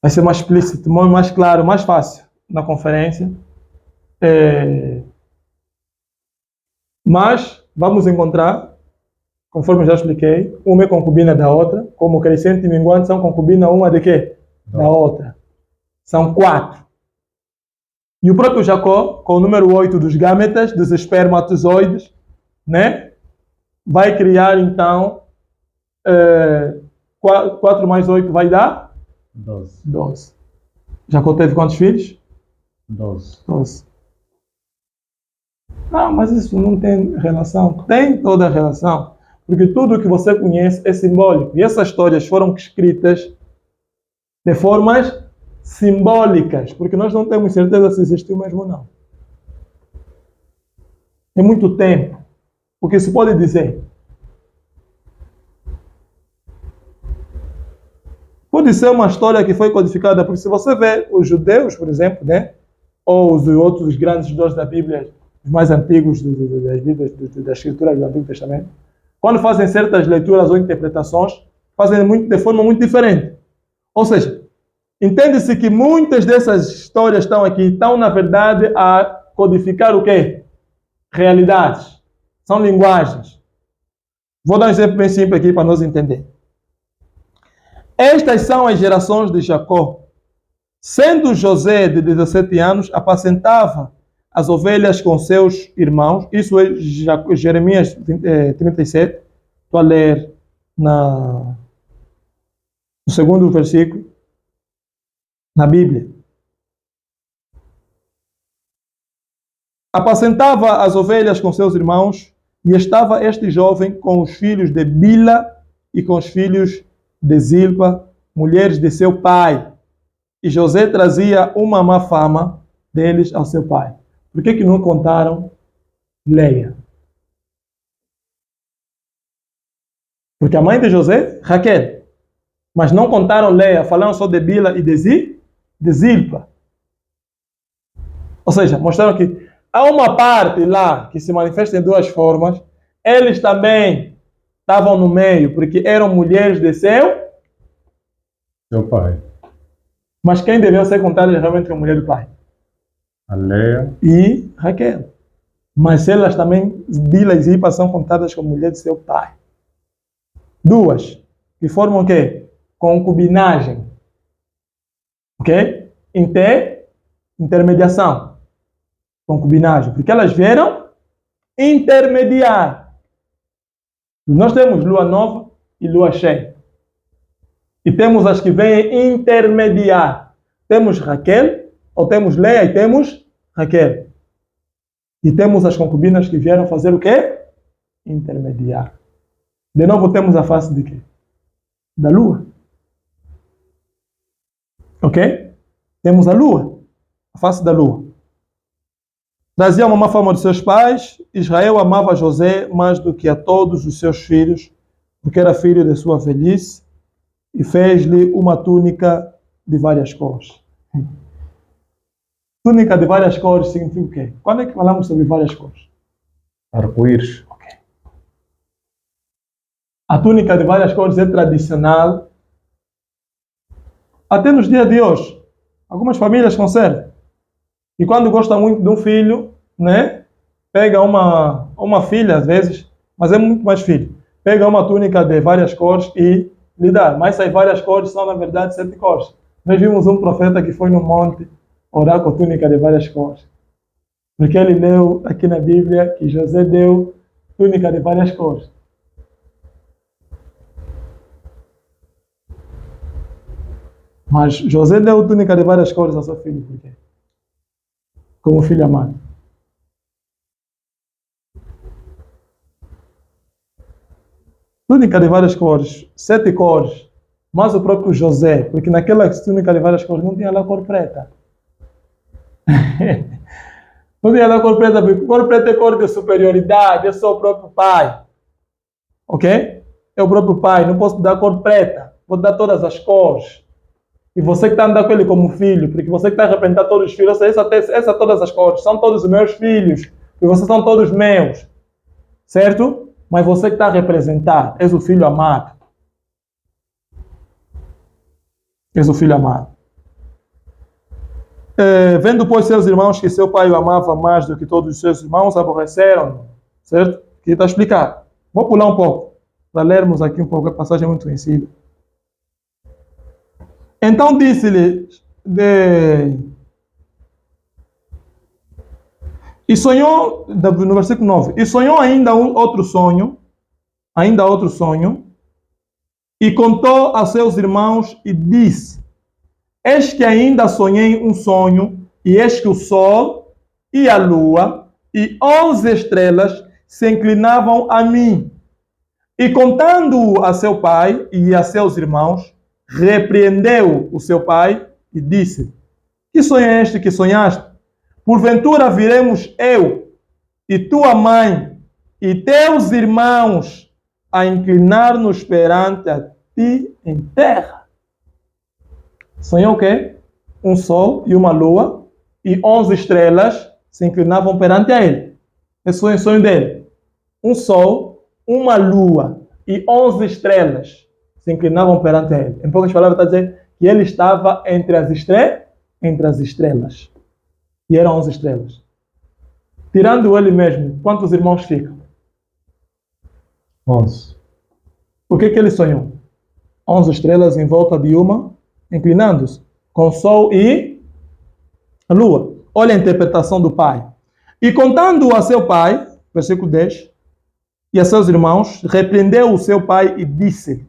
Vai ser mais explícito, mais claro, mais fácil na conferência. Mas vamos encontrar, conforme já expliquei, uma é concubina da outra, como crescente e minguante são concubina uma de quê? Da outra. São 4. E o próprio Jacó, com o número 8 dos gâmetas, dos espermatozoides, né? Vai criar então 4 mais 8 vai dar? 12. Jacó teve quantos filhos? 12. Não, mas isso não tem relação. Tem toda a relação. Porque tudo que você conhece é simbólico. E essas histórias foram escritas de formas simbólicas. Porque nós não temos certeza se existiu mesmo ou não. É muito tempo. O que se pode dizer? Pode ser uma história que foi codificada. Porque se você vê os judeus, por exemplo, né? Ou os outros grandes estudiosos da Bíblia, os mais antigos das Bíblias, das Escrituras do Antigo Testamento, quando fazem certas leituras ou interpretações, fazem de forma muito diferente. Ou seja, entende-se que muitas dessas histórias estão na verdade, a codificar o quê? Realidades. São linguagens. Vou dar um exemplo bem simples aqui para nós entender. Estas são as gerações de Jacó. Sendo José de 17 anos, apacentava as ovelhas com seus irmãos. Isso é Jeremias 37. Estou a ler no segundo versículo na Bíblia. Apacentava as ovelhas com seus irmãos, e estava este jovem com os filhos de Bila e com os filhos de Zilpa, mulheres de seu pai. E José trazia uma má fama deles ao seu pai. Por que não contaram Leia? Porque a mãe de José, Raquel. Mas não contaram Leia, falaram só de Bila e de Zilpa. Ou seja, mostraram que há uma parte lá que se manifesta em duas formas. Eles também estavam no meio, porque eram mulheres de seu pai. Mas quem devia ser contado realmente como mulher do pai? A Leia e Raquel. Mas elas também, Bila e Zilpa, são contadas como mulher de seu pai. Duas, que formam o quê? Concubinagem. Ok? Intermediação. Concubinagem. Porque elas vieram intermediar. Nós temos lua nova e lua cheia. E temos as que vêm intermediar. Temos Raquel, ou temos Leia e temos Raquel. E temos as concubinas que vieram fazer o quê? Intermediar. De novo temos a face de quê? Da lua. Ok? Temos a lua. A face da lua. Trazia uma má fama de seus pais. Israel amava José mais do que a todos os seus filhos, porque era filho de sua velhice, e fez-lhe uma túnica de várias cores. Túnica de várias cores significa o quê? Quando é que falamos sobre várias cores? Arco-íris. Okay. A túnica de várias cores é tradicional até nos dias de hoje. Algumas famílias conservam. E quando gosta muito de um filho, né, pega uma filha às vezes, mas é muito mais filho. Pega uma túnica de várias cores e lhe dá. Mas essas várias cores são, na verdade, 7 cores. Nós vimos um profeta que foi no monte orar com túnica de várias cores. Porque ele leu aqui na Bíblia que José deu túnica de várias cores. Mas José deu túnica de várias cores ao seu filho, por quê? Como filho amado. Túnica de várias cores, 7 cores, mas o próprio José, porque naquela túnica de várias cores não tinha lá cor preta. Não tinha lá cor preta, porque cor preta é cor de superioridade, eu sou o próprio pai. Ok? É o próprio pai, não posso dar cor preta, vou dar todas as cores. E você que está andando com ele como filho, porque você que está a representar todos os filhos, essa todas as cores, são todos os meus filhos, e vocês são todos meus, certo? Mas você que está a representar, és o filho amado. És o filho amado. Vendo, pois, seus irmãos que seu pai o amava mais do que todos os seus irmãos, aborreceram, certo? Aqui está explicado. Vou pular um pouco, para lermos aqui um pouco, a passagem é muito conhecida. Então disse-lhe, e sonhou, no versículo 9, e sonhou ainda outro sonho, e contou a seus irmãos e disse, eis que ainda sonhei um sonho, e eis que o sol e a lua e 11 estrelas se inclinavam a mim. E contando-o a seu pai e a seus irmãos, repreendeu o seu pai e disse, que sonho é este que sonhaste? Porventura viremos eu e tua mãe e teus irmãos a inclinar-nos perante a ti em terra. Sonhou o quê? Um sol e uma lua e 11 estrelas se inclinavam perante a ele. Esse foi o sonho dele. Um sol, uma lua e 11 estrelas se inclinavam perante ele. Em poucas palavras, está dizendo que ele estava entre as estrelas. E eram 11 estrelas. Tirando ele mesmo, quantos irmãos ficam? 11. O que ele sonhou? 11 estrelas em volta de uma, inclinando-se, com o sol e a lua. Olha a interpretação do pai. E contando a seu pai, versículo 10, e a seus irmãos, repreendeu o seu pai e disse,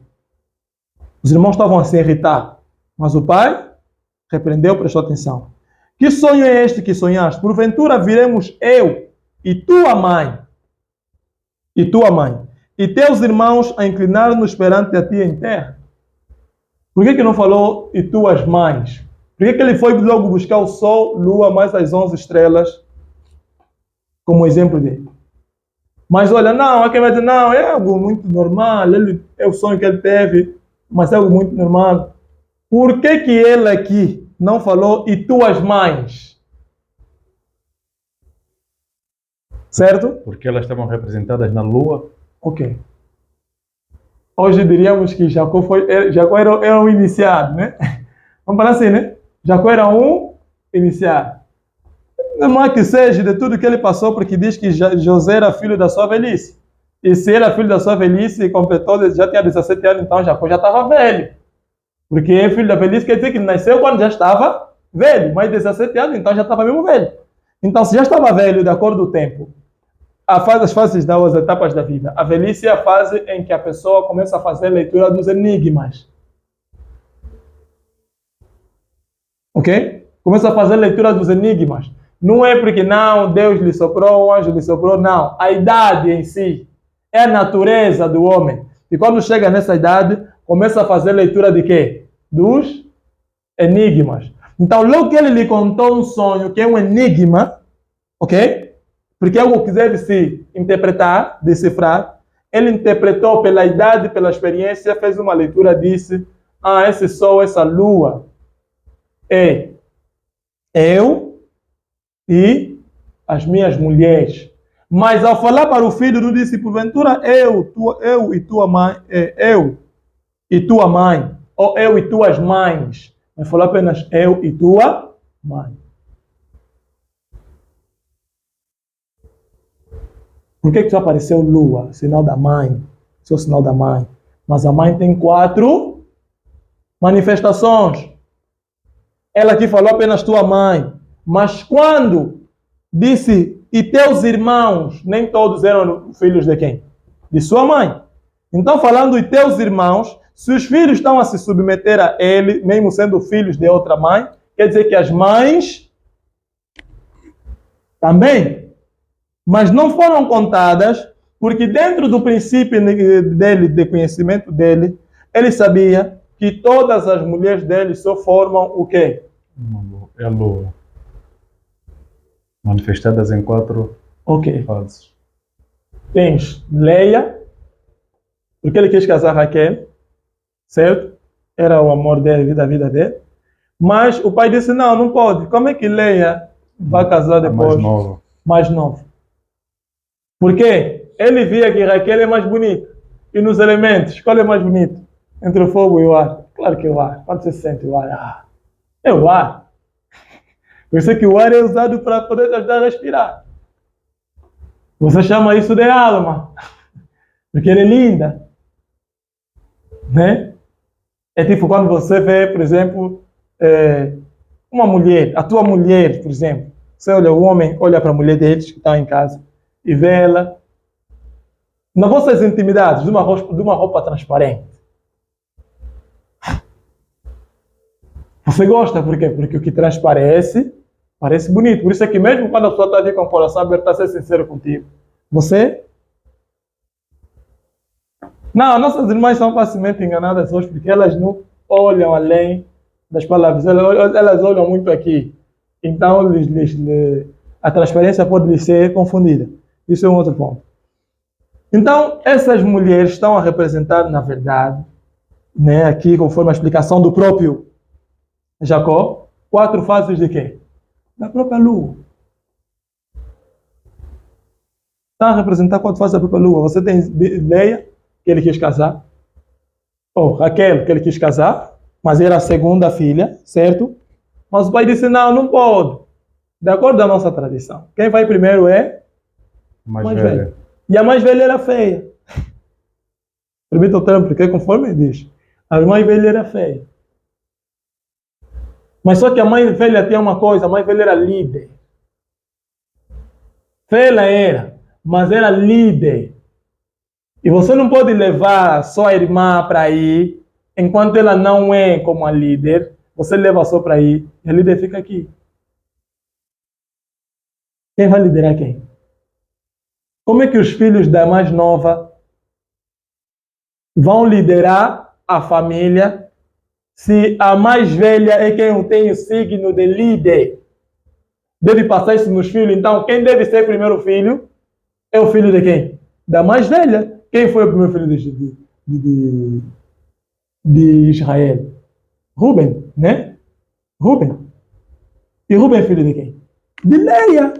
os irmãos estavam a se irritar, mas o pai repreendeu, prestou atenção. Que sonho é este que sonhaste? Porventura viremos eu e tua mãe, e teus irmãos a inclinar-nos perante a ti em terra. Por que não falou e tuas mães? Por que ele foi logo buscar o sol, lua, mais as 11 estrelas, como exemplo dele? Mas olha, não, aqui vai dizer, não, é algo muito normal, é o sonho que ele teve, mas é algo muito normal. Por que ele aqui não falou e tuas mães? Certo? Porque elas estavam representadas na lua. Ok. Hoje diríamos que Jacó era um iniciado, né? Vamos falar assim, né? Jacó era um iniciado. Não é que seja de tudo que ele passou, porque diz que José era filho da sua velhice. E se era filho da sua velhice, completou, já tinha 17 anos, então Jacó já estava velho. Porque filho da velhice quer dizer que nasceu quando já estava velho, mas 17 anos, então já estava mesmo velho. Então, se já estava velho, de acordo com o tempo, as fases das etapas da vida. A velhice é a fase em que a pessoa começa a fazer a leitura dos enigmas. Ok? Começa a fazer a leitura dos enigmas. Não é porque não, Deus lhe soprou, o anjo lhe soprou, não. A idade em si é a natureza do homem. E quando chega nessa idade, começa a fazer a leitura de quê? Dos enigmas. Então, logo que ele lhe contou um sonho que é um enigma, Ok? Porque algo que deve se interpretar, decifrar, ele interpretou pela idade, pela experiência, fez uma leitura, disse, esse sol, essa lua é eu e as minhas mulheres. Mas ao falar para o filho, não disse, porventura, eu e tua mãe, eu e tua mãe, ou eu e tuas mães. Mas falou apenas eu e tua mãe. Por que só apareceu lua? Sinal da mãe. Só sinal da mãe. Mas a mãe tem 4 manifestações. Ela aqui falou apenas tua mãe. Mas quando disse e teus irmãos, nem todos eram filhos de quem? De sua mãe. Então, falando de teus irmãos, se os filhos estão a se submeter a ele, mesmo sendo filhos de outra mãe, quer dizer que as mães também. Mas não foram contadas, porque dentro do princípio dele, de conhecimento dele, ele sabia que todas as mulheres dele só formam o quê? É a lua. Manifestadas em 4 fases. Tens Leia, porque ele quis casar Raquel, certo? Era o amor dele, da vida dele. Mas o pai disse, não pode. Como é que Leia vai casar depois? Mais novo. Porque ele via que Raquel é mais bonita. E nos elementos, qual é mais bonito? Entre o fogo e o ar. Claro que é o ar. Quando você sente o ar? É o ar. Por isso que o ar é usado para poder ajudar a respirar. Você chama isso de alma. Porque ela é linda. Né? É tipo quando você vê, por exemplo, uma mulher, a tua mulher, por exemplo. Você olha, o homem olha para a mulher deles que está em casa e vê ela nas vossas intimidades de uma roupa transparente. Você gosta, por quê? Porque o que transparece parece bonito. Por isso é que mesmo quando a pessoa está ali com o coração aberto, está a ser sincero contigo. Você? Não, nossas irmãs são facilmente enganadas hoje porque elas não olham além das palavras. Elas olham muito aqui. Então, a transparência pode lhes ser confundida. Isso é um outro ponto. Então, essas mulheres estão a representar, na verdade, né, aqui, conforme a explicação do próprio Jacó, 4 fases de quê? Da própria lua. Está a representar 4 fases da própria lua. Você tem Leia, que ele quis casar. Ou Raquel, que ele quis casar, mas era a segunda filha, certo? Mas o pai disse, não pode. De acordo com a nossa tradição. Quem vai primeiro é mais velha. E a mais velha era feia. Permita o termo, porque conforme diz, a mais velha era feia. Mas só que a mais velha tinha uma coisa, a mais velha era líder. Feia ela era, mas era líder. E você não pode levar só a irmã para ir, enquanto ela não é como a líder, você leva só para ir, e a líder fica aqui. Quem vai liderar quem? Como é que os filhos da mais nova vão liderar a família se a mais velha é quem tem o signo de líder? Deve passar isso nos filhos. Então, quem deve ser o primeiro filho é o filho de quem? Da mais velha. Quem foi o primeiro filho de Israel? Ruben, né? Ruben. E Ruben é filho de quem? De Leia.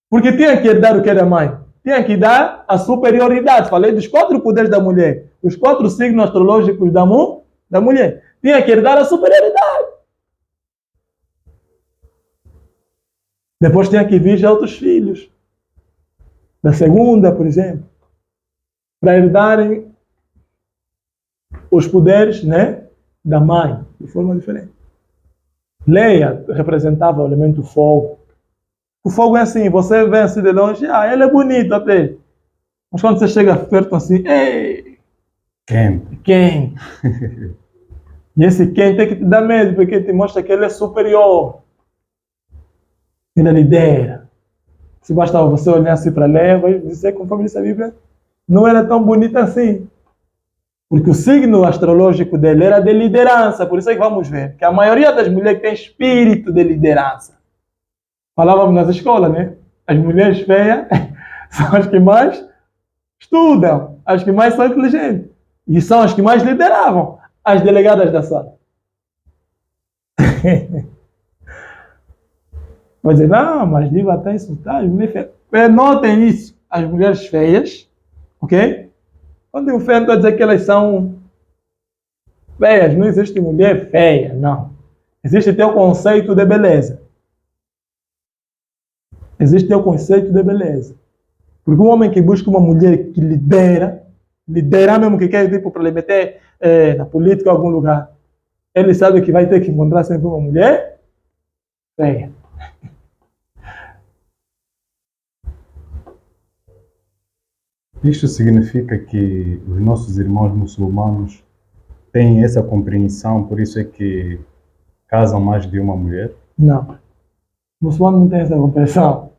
Porque tinha que herdar o que era mãe. Tinha que dar a superioridade. Falei dos 4 poderes da mulher. Os 4 signos astrológicos da mulher. Tinha que herdar a superioridade. Depois tinha que vir já outros filhos. Da segunda, por exemplo. Para herdarem os poderes, né, da mãe. De forma diferente. Leia representava o elemento fogo. O fogo é assim, você vê assim de longe, ele é bonito até. Mas quando você chega perto assim, ei! Quem? E esse quem tem que te dar medo, porque te mostra que ele é superior. Ele lidera. Se bastava você olhar assim para Leia, vai dizer, conforme diz a Bíblia, não era tão bonita assim. Porque o signo astrológico dele era de liderança. Por isso é que vamos ver que a maioria das mulheres tem espírito de liderança. Falávamos nas escolas, né? As mulheres feias são as que mais estudam, as que mais são inteligentes. E são as que mais lideravam, as delegadas da sala. Vai dizer, não, mas Diva está insultando, as mulheres feias. Notem isso, as mulheres feias, ok? Quando eu feio, não estou a dizer que elas são feias, não existe mulher feia, não. Existe até o conceito de beleza. Existe o conceito de beleza. Porque um homem que busca uma mulher que lidera mesmo que quer tipo, para lhe meter na política em algum lugar, ele sabe que vai ter que encontrar sempre uma mulher feia. Isto significa que os nossos irmãos muçulmanos têm essa compreensão, por isso é que casam mais de uma mulher? Não. O muçulmano não tem essa compreensão.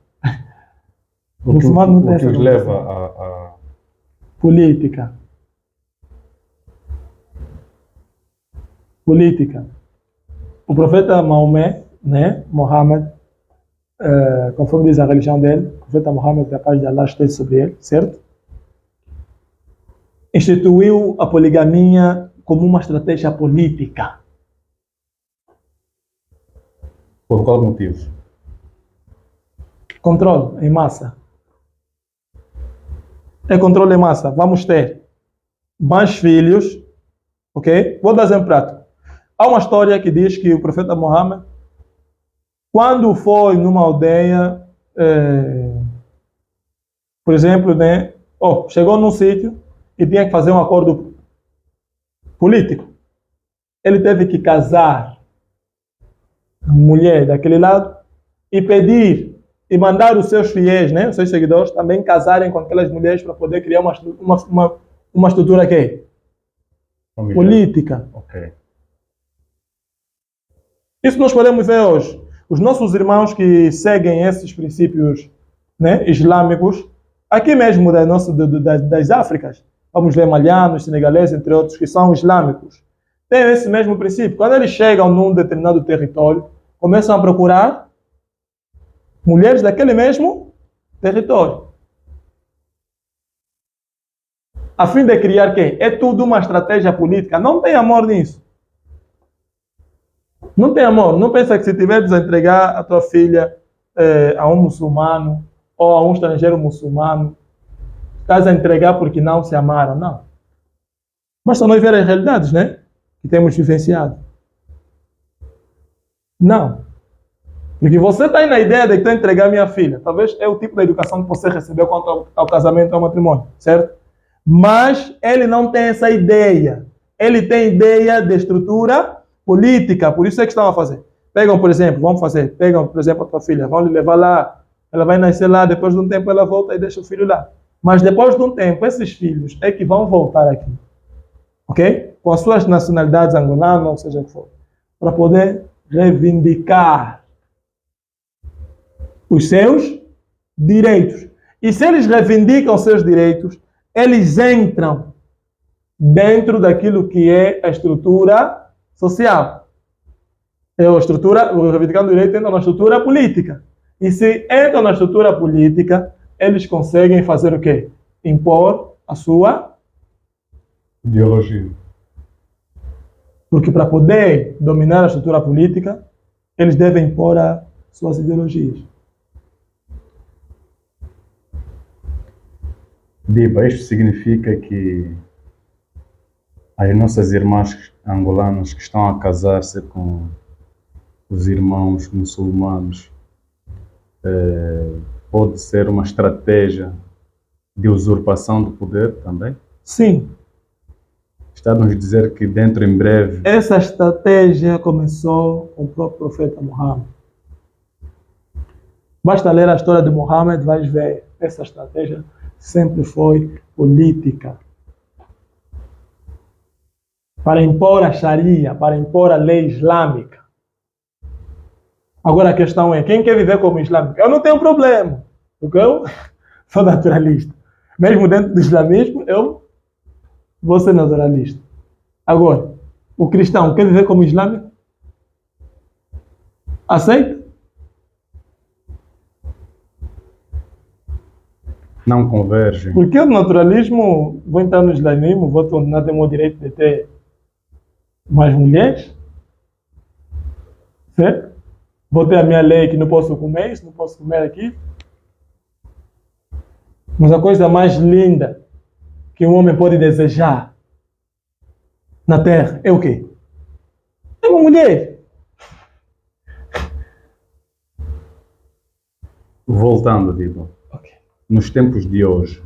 O que os leva a... Política. O profeta Maomé, né, Mohammed, conforme diz a religião dele, o profeta Mohammed, que a paz de Allah esteja sobre ele, certo? Instituiu a poligamia como uma estratégia política. Por qual motivo? Controle em massa. É controle em massa. Vamos ter mais filhos, ok? Vou dar exemplo prático. Há uma história que diz que o profeta Mohammed, quando foi numa aldeia, por exemplo, né, chegou num sítio e tinha que fazer um acordo político. Ele teve que casar a mulher daquele lado e pedir e mandar os seus fiéis, né, os seus seguidores, também casarem com aquelas mulheres para poder criar uma estrutura que política. Okay. Isso nós podemos ver hoje. Os nossos irmãos que seguem esses princípios, né, islâmicos, aqui mesmo das Áfricas, vamos ver malhanos, senegaleses, entre outros, que são islâmicos, têm esse mesmo princípio. Quando eles chegam num determinado território, começam a procurar mulheres daquele mesmo território. A fim de criar quê? É tudo uma estratégia política. Não tem amor nisso. Não tem amor. Não pensa que se tiveres a entregar a tua filha a um muçulmano ou a um estrangeiro muçulmano, estás a entregar porque não se amaram. Não. Basta nós ver as realidades, né? Que temos vivenciado. Não. Porque você está aí na ideia de que está a entregar a minha filha. Talvez é o tipo de educação que você recebeu quanto ao casamento, ao matrimônio, certo? Mas ele não tem essa ideia. Ele tem ideia de estrutura política. Por isso é que estão a fazer. Pegam, por exemplo, pegam, por exemplo, a tua filha, vão lhe levar lá, ela vai nascer lá, depois de um tempo ela volta e deixa o filho lá. Mas depois de um tempo, esses filhos é que vão voltar aqui. Ok? Com as suas nacionalidades angolanas, ou seja o que for. Para poder reivindicar os seus direitos. E se eles reivindicam os seus direitos, eles entram dentro daquilo que é a estrutura social. Reivindicando o direito, entram na estrutura política. E se entram na estrutura política, eles conseguem fazer o quê? Impor a sua ideologia. Porque para poder dominar a estrutura política, eles devem impor as suas ideologias. Diba, isto significa que as nossas irmãs angolanas que estão a casar-se com os irmãos muçulmanos pode ser uma estratégia de usurpação do poder também? Sim. Está a nos dizer que dentro em breve... Essa estratégia começou com o próprio profeta Muhammad. Basta ler a história de Muhammad, vais ver. Essa estratégia sempre foi política. Para impor a Sharia, para impor a lei islâmica. Agora a questão é, quem quer viver como islâmico? Eu não tenho problema, porque eu sou naturalista. Mesmo dentro do islamismo, eu vou ser naturalista. Agora, o cristão quer viver como islâmico? Aceita? Não convergem. Porque o naturalismo, vou entrar no islamismo, vou tornar ter o direito de ter mais mulheres, certo? Vou ter a minha lei que não posso comer isso, não posso comer aquilo. Mas a coisa mais linda que um homem pode desejar na Terra é o quê? É uma mulher. Voltando, Diba. Okay. Nos tempos de hoje,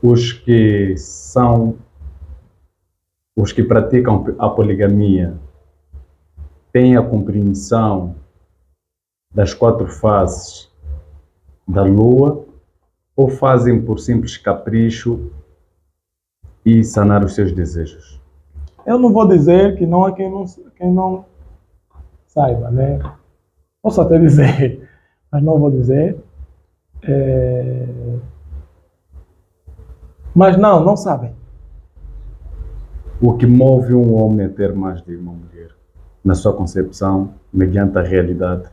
os que praticam a poligamia têm a compreensão das 4 fases da Lua ou fazem por simples capricho e sanar os seus desejos? Eu não vou dizer que não há quem não saiba, né? Posso até dizer, mas não vou dizer. Mas não sabem. O que move um homem a ter mais de uma mulher, na sua concepção, mediante a realidade?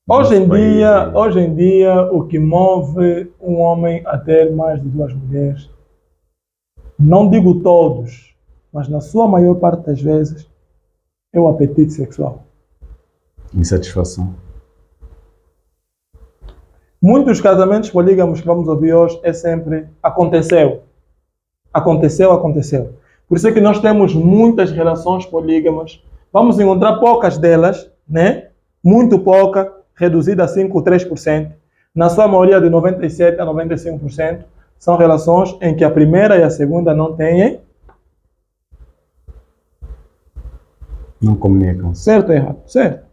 Hoje em dia, o que move um homem a ter mais de 2 mulheres, não digo todos, mas na sua maior parte das vezes, é o apetite sexual. Insatisfação. Muitos casamentos polígamos que vamos ouvir hoje é sempre aconteceu. Aconteceu. Por isso é que nós temos muitas relações polígamas. Vamos encontrar poucas delas, né? Muito pouca, reduzida a 5 ou 3%. Na sua maioria, de 97% a 95%, são relações em que a primeira e a segunda não têm. Não comunicam. Certo ou errado? Certo.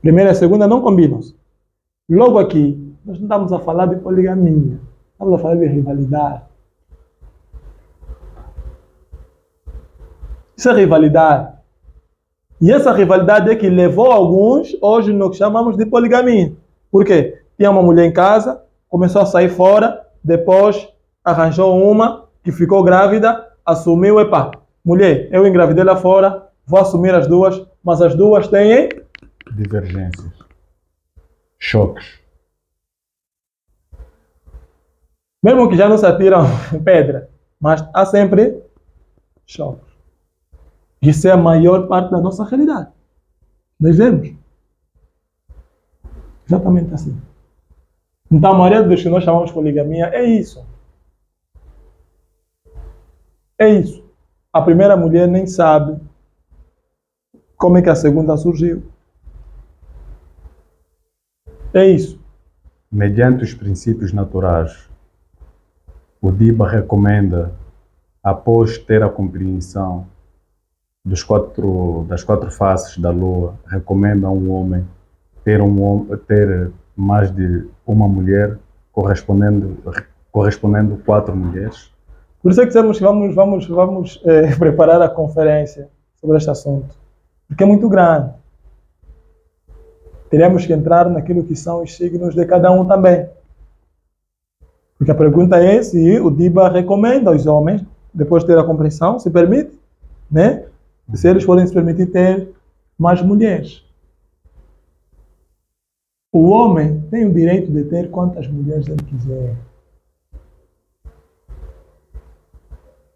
Primeira e a segunda não combinam-se. Logo aqui, nós não estamos a falar de poligamia. Estamos a falar de rivalidade. Isso é rivalidade. E essa rivalidade é que levou alguns, hoje, no que chamamos de poligamia. Por quê? Tinha uma mulher em casa, começou a sair fora, depois arranjou uma que ficou grávida, assumiu, mulher, eu engravidei lá fora, vou assumir as duas, mas as duas têm divergências, choques. Mesmo que já não se atiram pedra, mas há sempre choques. Isso é a maior parte da nossa realidade. Nós vemos. Exatamente assim. Então, a maioria dos que nós chamamos de poligamia é isso. É isso. A primeira mulher nem sabe como é que a segunda surgiu. É isso. Mediante os princípios naturais, o Diba recomenda, após ter a compreensão das 4 faces da Lua, recomenda a um homem ter mais de uma mulher, correspondendo 4 mulheres. Por isso é que dizemos que vamos preparar a conferência sobre este assunto, porque é muito grande. Teremos que entrar naquilo que são os signos de cada um também. Porque a pergunta é se o Diba recomenda aos homens, depois de ter a compreensão, se permite, né? Se eles podem se permitir ter mais mulheres. O homem tem o direito de ter quantas mulheres ele quiser.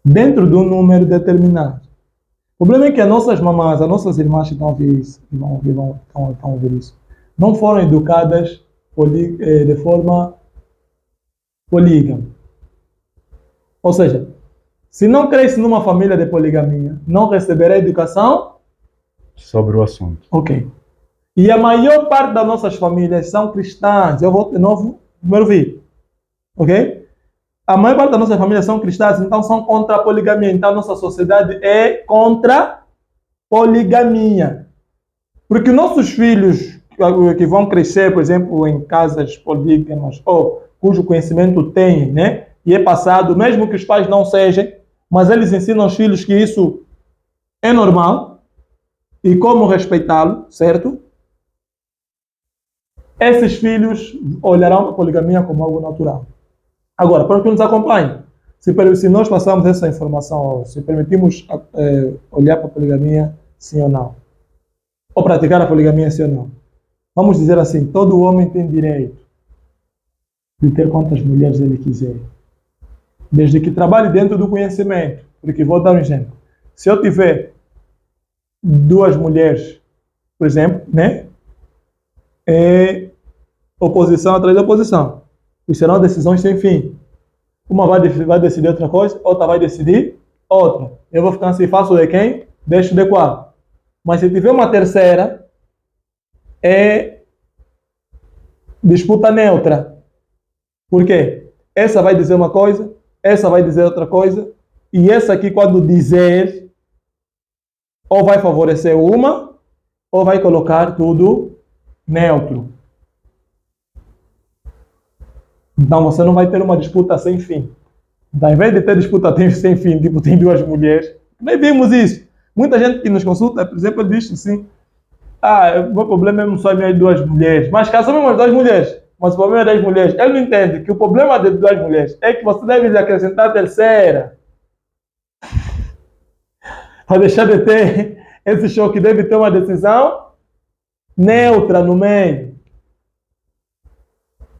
Dentro de um número determinado. O problema é que as nossas mamães, as nossas irmãs que estão a ouvir isso, não foram educadas de forma polígama. Ou seja, se não cresce numa família de poligamia, não receberá educação sobre o assunto. Ok. E a maior parte das nossas famílias são cristãs. Eu vou de novo, primeiro vídeo. Ok? A maior parte das nossas famílias são cristãs, então são contra a poligamia. Então, nossa sociedade é contra poligamia. Porque nossos filhos que vão crescer, por exemplo, em casas polígamas, ou cujo conhecimento têm, né? E é passado, mesmo que os pais não sejam, mas eles ensinam os filhos que isso é normal e como respeitá-lo, certo? Esses filhos olharão a poligamia como algo natural. Agora, para os que nos acompanham, se nós passarmos essa informação, se permitimos olhar para a poligamia, sim ou não, ou praticar a poligamia, sim ou não, vamos dizer assim, todo homem tem direito de ter quantas mulheres ele quiser. Desde que trabalhe dentro do conhecimento. Porque vou dar um exemplo. Se eu tiver 2 mulheres, por exemplo, né? É oposição atrás de oposição. E serão decisões sem fim. Uma vai decidir outra coisa, outra vai decidir outra. Eu vou ficar assim, faço de quem? Deixo de qual. Mas se tiver uma terceira, é disputa neutra. Por quê? Essa vai dizer uma coisa, essa vai dizer outra coisa, e essa aqui, quando dizer, ou vai favorecer uma, ou vai colocar tudo neutro. Então você não vai ter uma disputa sem fim. Então, ao invés de ter disputa sem fim, tipo, tem 2 mulheres, nem vimos isso. Muita gente que nos consulta, por exemplo, diz assim, o meu problema é não só minhas 2 mulheres, mas casamos umas 2 mulheres, mas o problema é das mulheres. Ele não entende que o problema de 2 mulheres é que você deve lhe acrescentar a terceira. Para deixar de ter esse choque, deve ter uma decisão neutra no meio.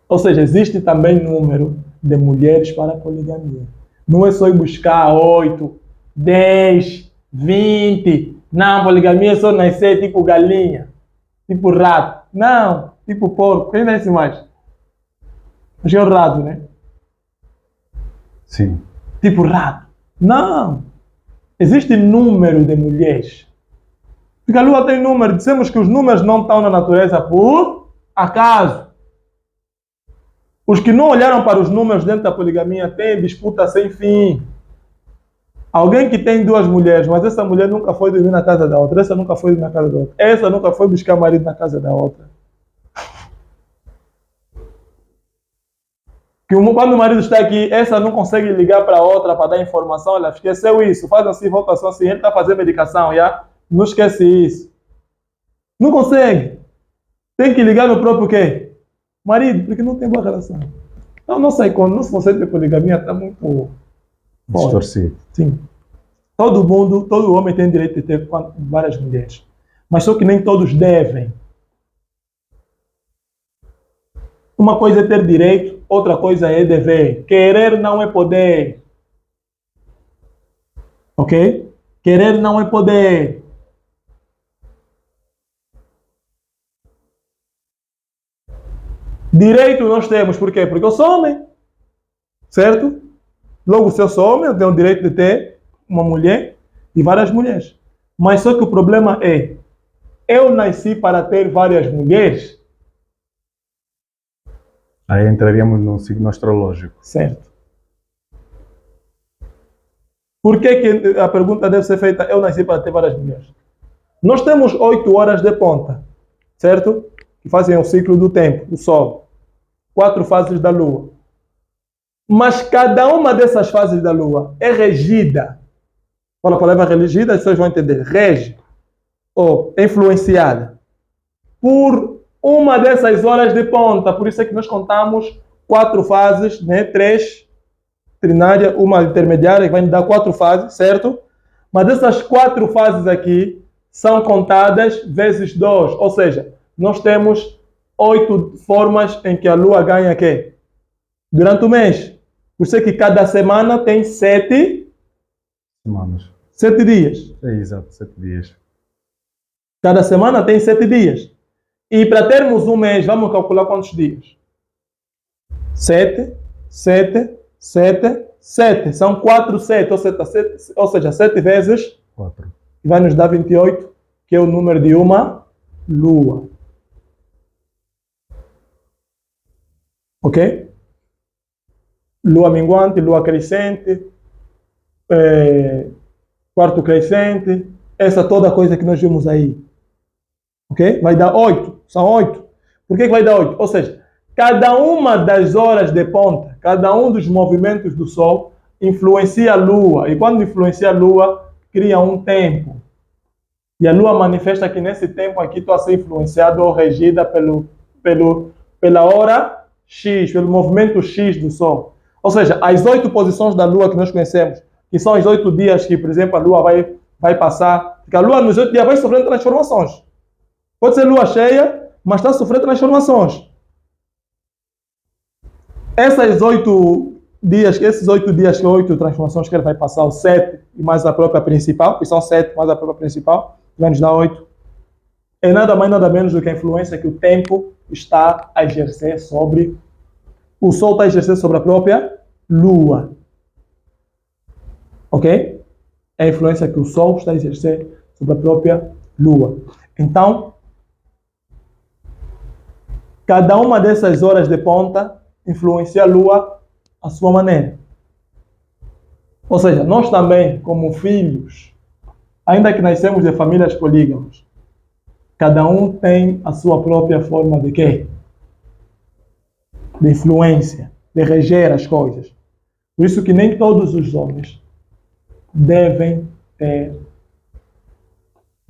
Ou seja, existe também número de mulheres para a poligamia. Não é só ir buscar 8, 10, 20. Não, poligamia é só nascer tipo galinha, tipo rato. Não, tipo porco. Quem nasce mais? Acho que é o rato, né? Sim. Tipo rato. Não. Existe número de mulheres. Porque a Lua tem número. Dizemos que os números não estão na natureza por acaso. Os que não olharam para os números dentro da poligamia têm disputa sem fim. Alguém que tem 2 mulheres, mas essa mulher nunca foi dormir na casa da outra, essa nunca foi dormir na casa da outra, essa nunca foi buscar marido na casa da outra. Quando o marido está aqui, essa não consegue ligar para a outra para dar informação, ela esqueceu isso, faz assim, volta assim, ele está fazendo medicação, já? Não esquece isso. Não consegue. Tem que ligar no próprio quê? Marido, porque não tem boa relação. Então, não sei quando, nosso conceito de poligamia está muito distorcido. Sim. Todo homem tem direito de ter várias mulheres. Mas só que nem todos devem. Uma coisa é ter direito, outra coisa é dever. Querer não é poder. Ok? Querer não é poder. Direito nós temos, por quê? Porque eu sou homem, certo? Logo, se eu sou homem, eu tenho o direito de ter uma mulher e várias mulheres. Mas só que o problema é, eu nasci para ter várias mulheres? Aí entraríamos no signo astrológico. Certo. Por que a pergunta deve ser feita, eu nasci para ter várias mulheres? Nós temos 8 horas de ponta, certo? Que fazem o ciclo do tempo, do Sol. 4 fases da Lua. Mas cada uma dessas fases da Lua é regida. Quando a palavra regida, as pessoas vão entender. Rege, ou influenciada, por uma dessas horas de ponta. Por isso é que nós contamos 4 fases, né? 3 trinária, uma intermediária, que vai nos dar 4 fases, certo? Mas essas 4 fases aqui são contadas vezes 2. Ou seja, nós temos 8 formas em que a Lua ganha quê? Durante o mês. Por isso é que cada semana tem 7 semanas. 7 dias. É exato, 7 dias. Cada semana tem 7 dias. E para termos um mês, vamos calcular quantos dias? 7, 7, 7, 7. São 4, 7. Ou seja, 7 vezes 4. Vai nos dar 28, que é o número de uma lua. Ok? Lua minguante, lua crescente, quarto crescente, essa toda coisa que nós vimos aí. Ok? Vai dar 8. São 8. Por que vai dar 8? Ou seja, cada uma das horas de ponta, cada um dos movimentos do Sol influencia a Lua. E quando influencia a Lua, cria um tempo. E a Lua manifesta que nesse tempo aqui estou a ser influenciado ou regida pela hora X, pelo movimento X do Sol. Ou seja, as 8 posições da Lua que nós conhecemos, que são os 8 dias que, por exemplo, a Lua vai passar. Porque a Lua nos 8 dias vai sofrendo transformações. Pode ser Lua cheia, mas está sofrendo transformações. esses 8 dias que 8 transformações que ele vai passar, os 7 e mais a própria principal, que são 7 mais a própria principal, vai nos dar 8, é nada mais nada menos do que a influência que o tempo está a exercer sobre, o Sol está a exercer sobre a própria Lua. Ok? É a influência que o Sol está a exercer sobre a própria Lua. Então, cada uma dessas horas de ponta influencia a Lua à sua maneira. Ou seja, nós também, como filhos, ainda que nascemos de famílias polígamas, cada um tem a sua própria forma de quê? De influência, de reger as coisas. Por isso que nem todos os homens devem ter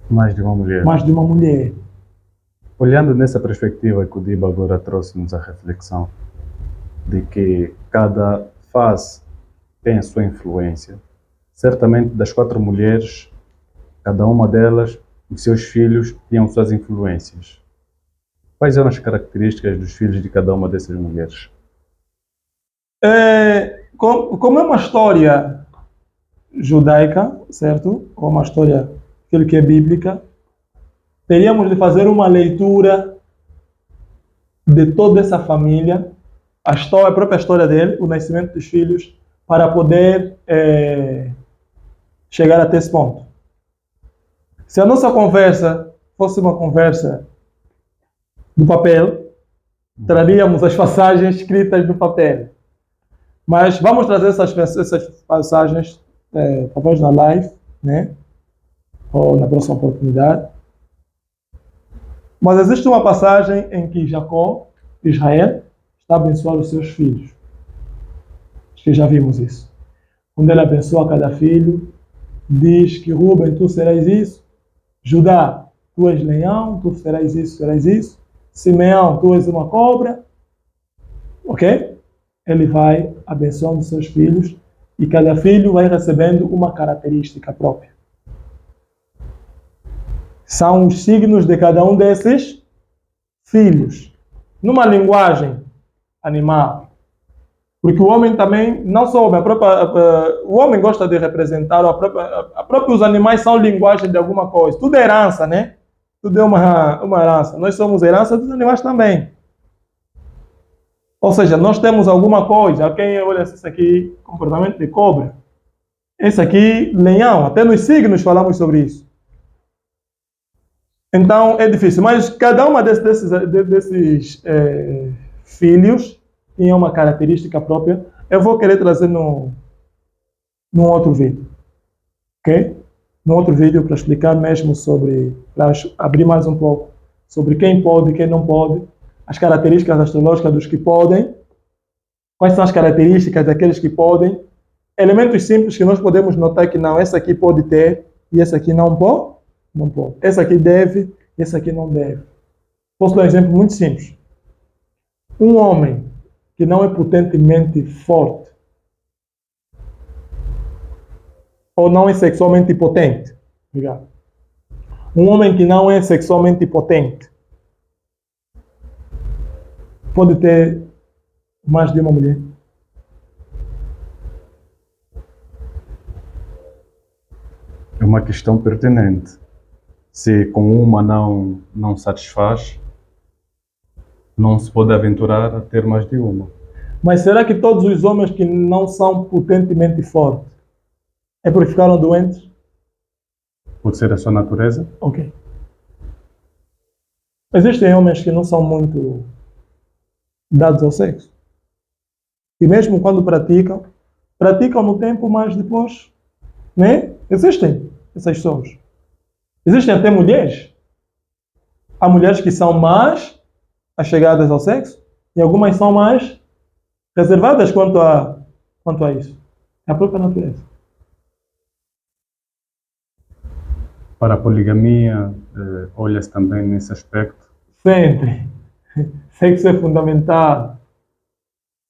mais de uma mulher. Mais de uma mulher. Olhando nessa perspectiva que o Diba agora trouxe-nos a reflexão de que cada fase tem a sua influência, certamente das 4 mulheres, cada uma delas, os seus filhos tinham suas influências. Quais eram as características dos filhos de cada uma dessas mulheres? Como é uma história judaica, certo? Ou uma história, aquilo que é bíblica, teríamos de fazer uma leitura de toda essa família, a própria história dele, o nascimento dos filhos, para poder chegar até esse ponto. Se a nossa conversa fosse uma conversa do papel, traríamos as passagens escritas do papel. Mas vamos trazer essas passagens talvez na live, né? Ou na próxima oportunidade. Mas existe uma passagem em que Jacó, Israel, está a abençoar os seus filhos. Acho que já vimos isso. Quando ele abençoa cada filho, diz que Rúben, tu serás isso. Judá, tu és leão, tu serás isso. Simeão, tu és uma cobra. Ok? Ele vai abençoando seus filhos e cada filho vai recebendo uma característica própria. São os signos de cada um desses filhos. Numa linguagem animal. Porque o homem também, não só o homem, o homem gosta de representar, os animais são linguagem de alguma coisa. Tudo é herança, né? Tudo é uma herança. Nós somos herança dos animais também. Ou seja, nós temos alguma coisa. Quem olha esse aqui, comportamento de cobra. Esse aqui, leão. Até nos signos falamos sobre isso. Então, é difícil. Mas cada uma desses filhos tinha uma característica própria. Eu vou querer trazer num outro vídeo. Ok? Num outro vídeo para explicar mesmo sobre... Para abrir mais um pouco sobre quem pode e quem não pode. As características astrológicas dos que podem, quais são as características daqueles que podem, elementos simples que nós podemos notar que não, esse aqui pode ter e esse aqui não pode, esse aqui deve e esse aqui não deve. Posso dar um exemplo muito simples. Um homem que não é potentemente forte ou não é sexualmente potente, obrigado. Um homem que não é sexualmente potente pode ter mais de uma mulher. É uma questão pertinente. Se com uma não satisfaz, não se pode aventurar a ter mais de uma. Mas será que todos os homens que não são potentemente fortes é porque ficaram doentes? Pode ser a sua natureza? Ok. Existem homens que não são muito dados ao sexo. E mesmo quando praticam no tempo, mas depois, né? Existem essas pessoas. Existem até mulheres. Há mulheres que são mais achegadas ao sexo e algumas são mais reservadas quanto a isso. É a própria natureza. Para a poligamia, olha-se também nesse aspecto? Sempre. Sexo é fundamental.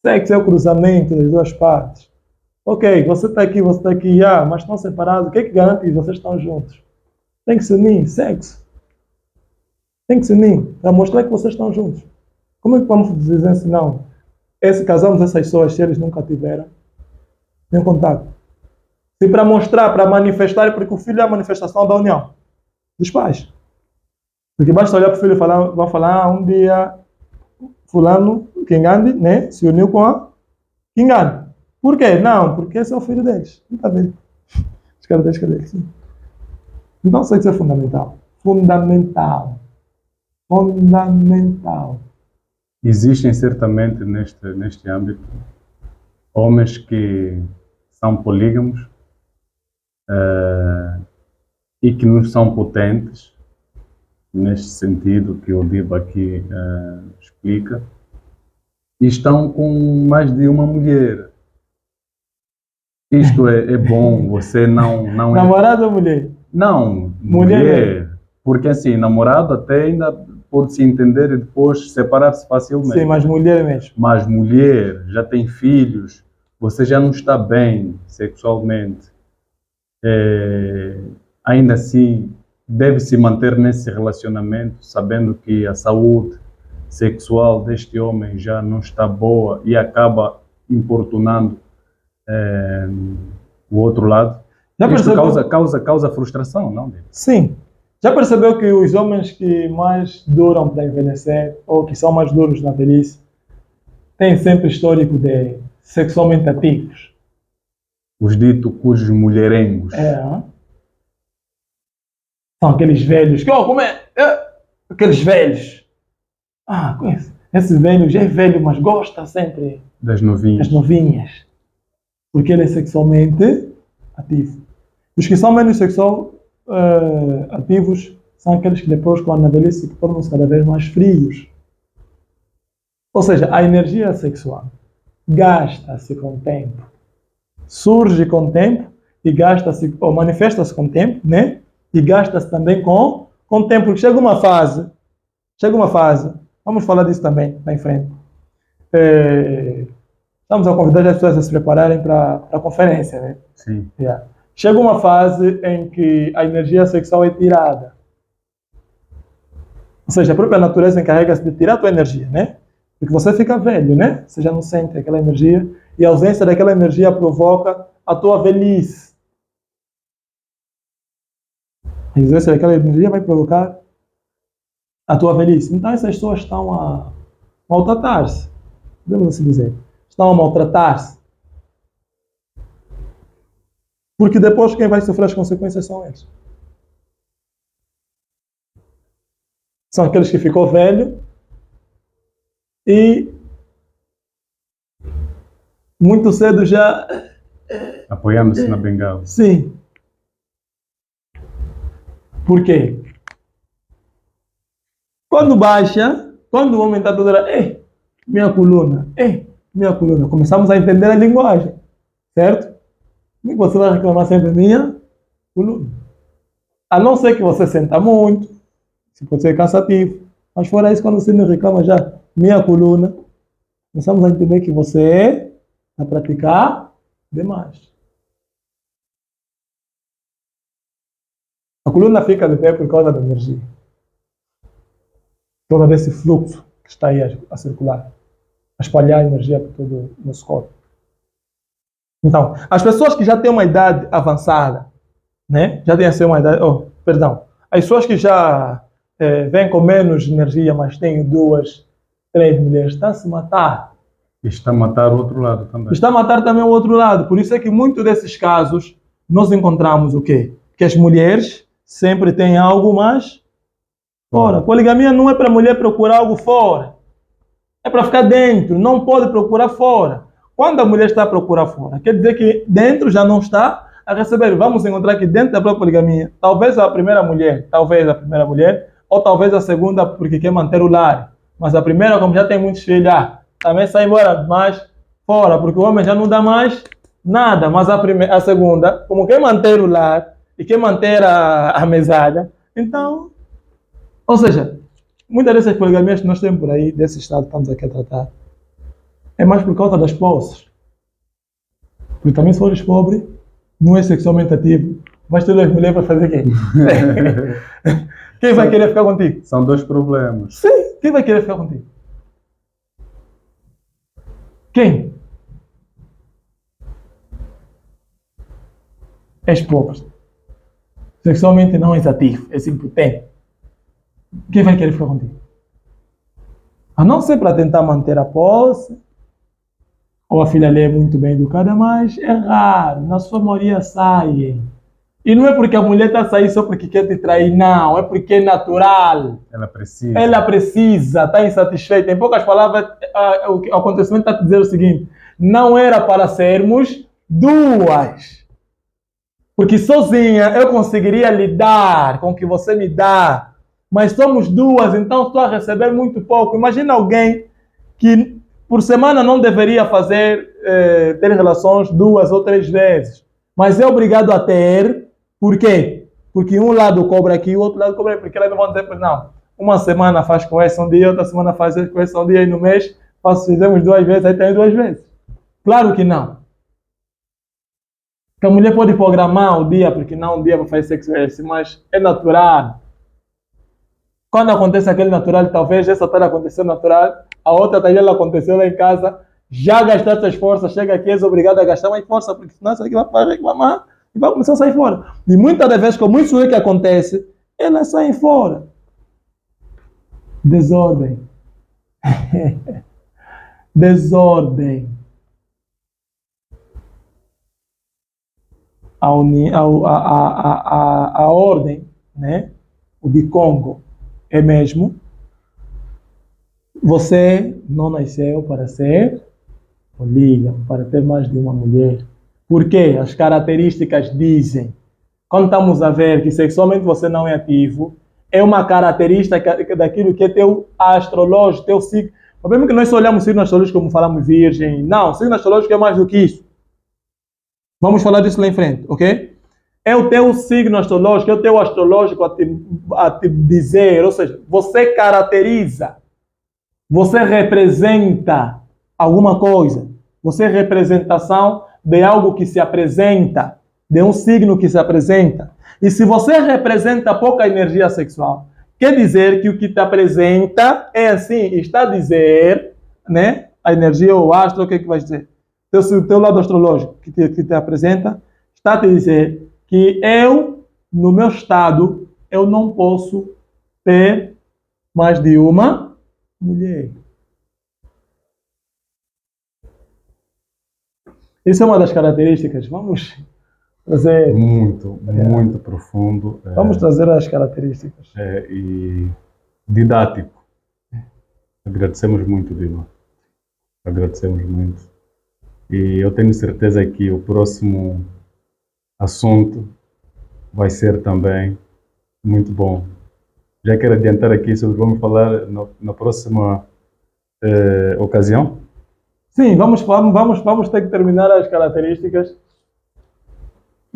Sexo é o cruzamento das duas partes. Ok, você está aqui, mas estão separados. O que é que garante que vocês estão juntos? Tem que se unir, sexo. Tem que se unir para mostrar que vocês estão juntos. Como é que vamos dizer assim, não? casamos essas pessoas se eles nunca tiveram nenhum contato. Se para mostrar, para manifestar, porque o filho é a manifestação da união dos pais. Porque basta olhar para o filho e falar, vai falar, um dia fulano, Kingandi, né, se uniu com a Kingandi. Por quê? Não, porque esse é o filho deles. Não está vendo? Os caras deles, cadê? Sim. Então, isso é fundamental. Fundamental. Fundamental. Existem certamente neste âmbito homens que são polígamos e que não são potentes, neste sentido que o Diba aqui explica, e estão com mais de uma mulher. Isto é bom, você não Namorado ou mulher? Não, mulher. Porque assim, namorado até ainda pode se entender e depois separar-se facilmente. Sim, mas mulher mesmo. Mas mulher, já tem filhos, você já não está bem sexualmente. Ainda assim, deve se manter nesse relacionamento, sabendo que a saúde sexual deste homem já não está boa e acaba importunando o outro lado. Isto causa frustração, não? Sim. Já percebeu que os homens que mais duram para envelhecer, ou que são mais duros na velhice, têm sempre histórico de sexualmente ativos? Os ditos cujos mulherengos. São aqueles velhos que, como é? Aqueles velhos. Conheço. Esse velho já é velho, mas gosta sempre das novinhas. Porque ele é sexualmente ativo. Os que são menos ativos são aqueles que depois, quando na velhice, tornam-se cada vez mais frios. Ou seja, a energia sexual gasta-se com o tempo. Surge com o tempo e gasta-se, ou manifesta-se com o tempo, né? E gasta-se também com o tempo. Porque chega uma fase, vamos falar disso também, lá em frente. Estamos a convidar as pessoas a se prepararem para a conferência, né? Sim. Chega uma fase em que a energia sexual é tirada. Ou seja, a própria natureza encarrega-se de tirar a tua energia, né? Porque você fica velho, né? Você já não sente aquela energia e a ausência daquela energia provoca a tua velhice. A ausência daquela energia vai provocar a tua velhice. Então essas pessoas estão a maltratar-se. Podemos assim dizer. Estão a maltratar-se. Porque depois quem vai sofrer as consequências são eles. São aqueles que ficou velho e muito cedo já... apoiando-se na bengala. Sim. Por quê? Quando baixa, quando o homem está todo minha coluna. Começamos a entender a linguagem. Certo? Como você vai reclamar sempre minha coluna? A não ser que você senta muito, se pode ser cansativo. Mas fora isso, quando você me reclama já minha coluna, começamos a entender que você está a praticar demais. A coluna fica de pé por causa da energia. Todo esse fluxo que está aí a circular, a espalhar energia por todo o nosso corpo. Então, as pessoas que já têm uma idade avançada, né? Já têm assim uma idade... As pessoas que já vêm com menos energia, mas têm 2, 3 mulheres, estão a se matar. Está a matar o outro lado também. Está a matar também o outro lado. Por isso é que muitos desses casos, nós encontramos o quê? Que as mulheres sempre têm algo mais fora. Poligamia não é para a mulher procurar algo fora. É para ficar dentro. Não pode procurar fora. Quando a mulher está a procurar fora, quer dizer que dentro já não está a receber. Vamos encontrar aqui dentro da própria poligamia, talvez a primeira mulher, ou talvez a segunda porque quer manter o lar. Mas a primeira, como já tem muitos filhos, também sai embora mais fora, porque o homem já não dá mais nada. Mas a segunda, como quer manter o lar e quer manter a mesada, então... Ou seja, muitas dessas poligamias que nós temos por aí, desse estado que estamos aqui a tratar, é mais por causa das posses. Porque também se fores pobre, não é sexualmente ativo, vais ter 2 mulheres para fazer quê? Quem vai querer ficar contigo? São 2 problemas. Sim, quem vai querer ficar contigo? Quem? És pobre. Sexualmente não és ativo, és impotente. Quem vai querer ficar contigo? A não ser para tentar manter a posse, ou a filha ali é muito bem educada, mas é raro, na sua maioria saem. E não é porque a mulher está a sair só porque quer te trair, não, é porque é natural. Ela precisa, está insatisfeita. Em poucas palavras, o acontecimento está a dizer o seguinte: não era para sermos duas. Porque sozinha eu conseguiria lidar com o que você me dá. Mas somos duas, então estou a receber muito pouco. Imagina alguém que por semana não deveria ter relações 2 ou 3 vezes. Mas é obrigado a ter. Por quê? Porque um lado cobra aqui, o outro lado cobra aqui. Porque elas não vão dizer, pois não. Uma semana faz com essa um dia, outra semana faz com essa um dia, e no mês fizemos 2 vezes, aí tem 2 vezes. Claro que não. Que a mulher pode programar o dia, porque não um dia para fazer sexo esse, mas é natural. Quando acontece aquele natural, talvez essa tarde aconteceu natural, a outra talvez ela aconteceu lá em casa, já gastaste as forças, chega aqui, és obrigado a gastar mais força, porque senão isso aqui vai reclamar e vai começar a sair fora. E muitas das vezes, como isso é que acontece, elas saem fora. Desordem. Desordem. A ordem, né? O de Congo é mesmo: você não nasceu para ser polígamo, para ter mais de uma mulher. Por quê? As características dizem. Quando estamos a ver que sexualmente você não é ativo, é uma característica daquilo que é teu astrológico, teu signo. O problema é que nós só olhamos signo astrológico como falamos virgem. Não, signo astrológico é mais do que isso. Vamos falar disso lá em frente, ok? É o teu signo astrológico, é o teu astrológico a te dizer, ou seja, você caracteriza, você representa alguma coisa, você é representação de algo que se apresenta, de um signo que se apresenta. E se você representa pouca energia sexual, quer dizer que o que te apresenta é assim, está a dizer, né? A energia ou o astro, o que é que vai dizer? Teu lado astrológico que te apresenta, está a te dizer que eu, no meu estado, eu não posso ter mais de uma mulher. Isso é uma das características. Vamos trazer... Muito profundo. Vamos trazer as características. E didático. Agradecemos muito, Diva. Agradecemos muito. E eu tenho certeza que o próximo assunto vai ser também muito bom. Já quero adiantar aqui sobre vamos falar na próxima ocasião. Sim, vamos ter que terminar as características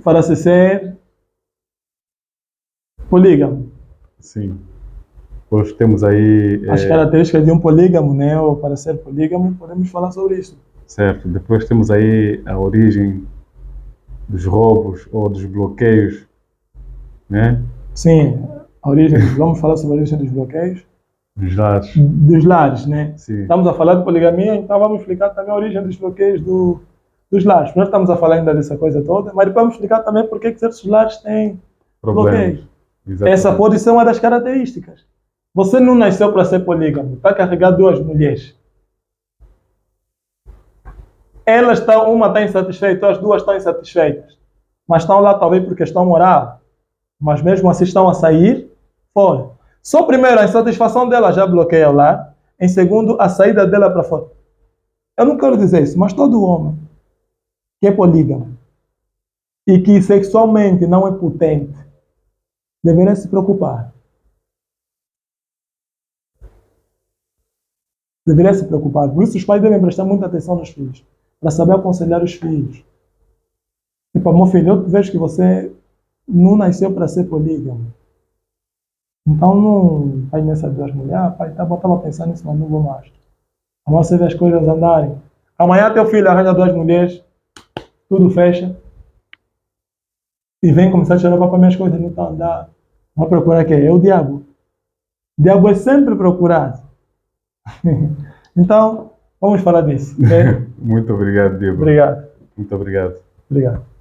para se ser polígamo. Sim. Pois temos aí... As características de um polígamo, né? Ou para ser polígamo, podemos falar sobre isso. Certo. Depois temos aí a origem dos roubos ou dos bloqueios, né? Sim, vamos falar sobre a origem dos bloqueios. Dos lares, né? Sim. Estamos a falar de poligamia, então vamos explicar também a origem dos bloqueios dos lares. Nós estamos a falar ainda dessa coisa toda, mas depois vamos explicar também por que certos lares têm bloqueios. Exatamente. Essa pode ser uma das características. Você não nasceu para ser polígamo, está a carregar 2 mulheres. Uma está insatisfeita, as 2 estão insatisfeitas. Mas estão lá talvez por questão moral. Mas mesmo assim estão a sair fora. Só primeiro, a insatisfação dela já bloqueia o lar. Em segundo, a saída dela para fora. Eu não quero dizer isso, mas todo homem que é polígamo e que sexualmente não é potente deveria se preocupar. Deveria se preocupar. Por isso os pais devem prestar muita atenção nos filhos, para saber aconselhar os filhos. Tipo, meu filho, eu vejo que você não nasceu para ser polígamo. Então não vai nessas 2 mulheres. Pai, estava pensando nisso, mas não vou mais. Amanhã você vê as coisas andarem. Amanhã teu filho arranja 2 mulheres, tudo fecha. E vem começar a chorar para minhas coisas não estão a andar. Vai procurar quem? É o diabo. O diabo é sempre procurado. Então, vamos falar disso. Okay? Muito obrigado, Diego. Obrigado. Muito obrigado. Obrigado.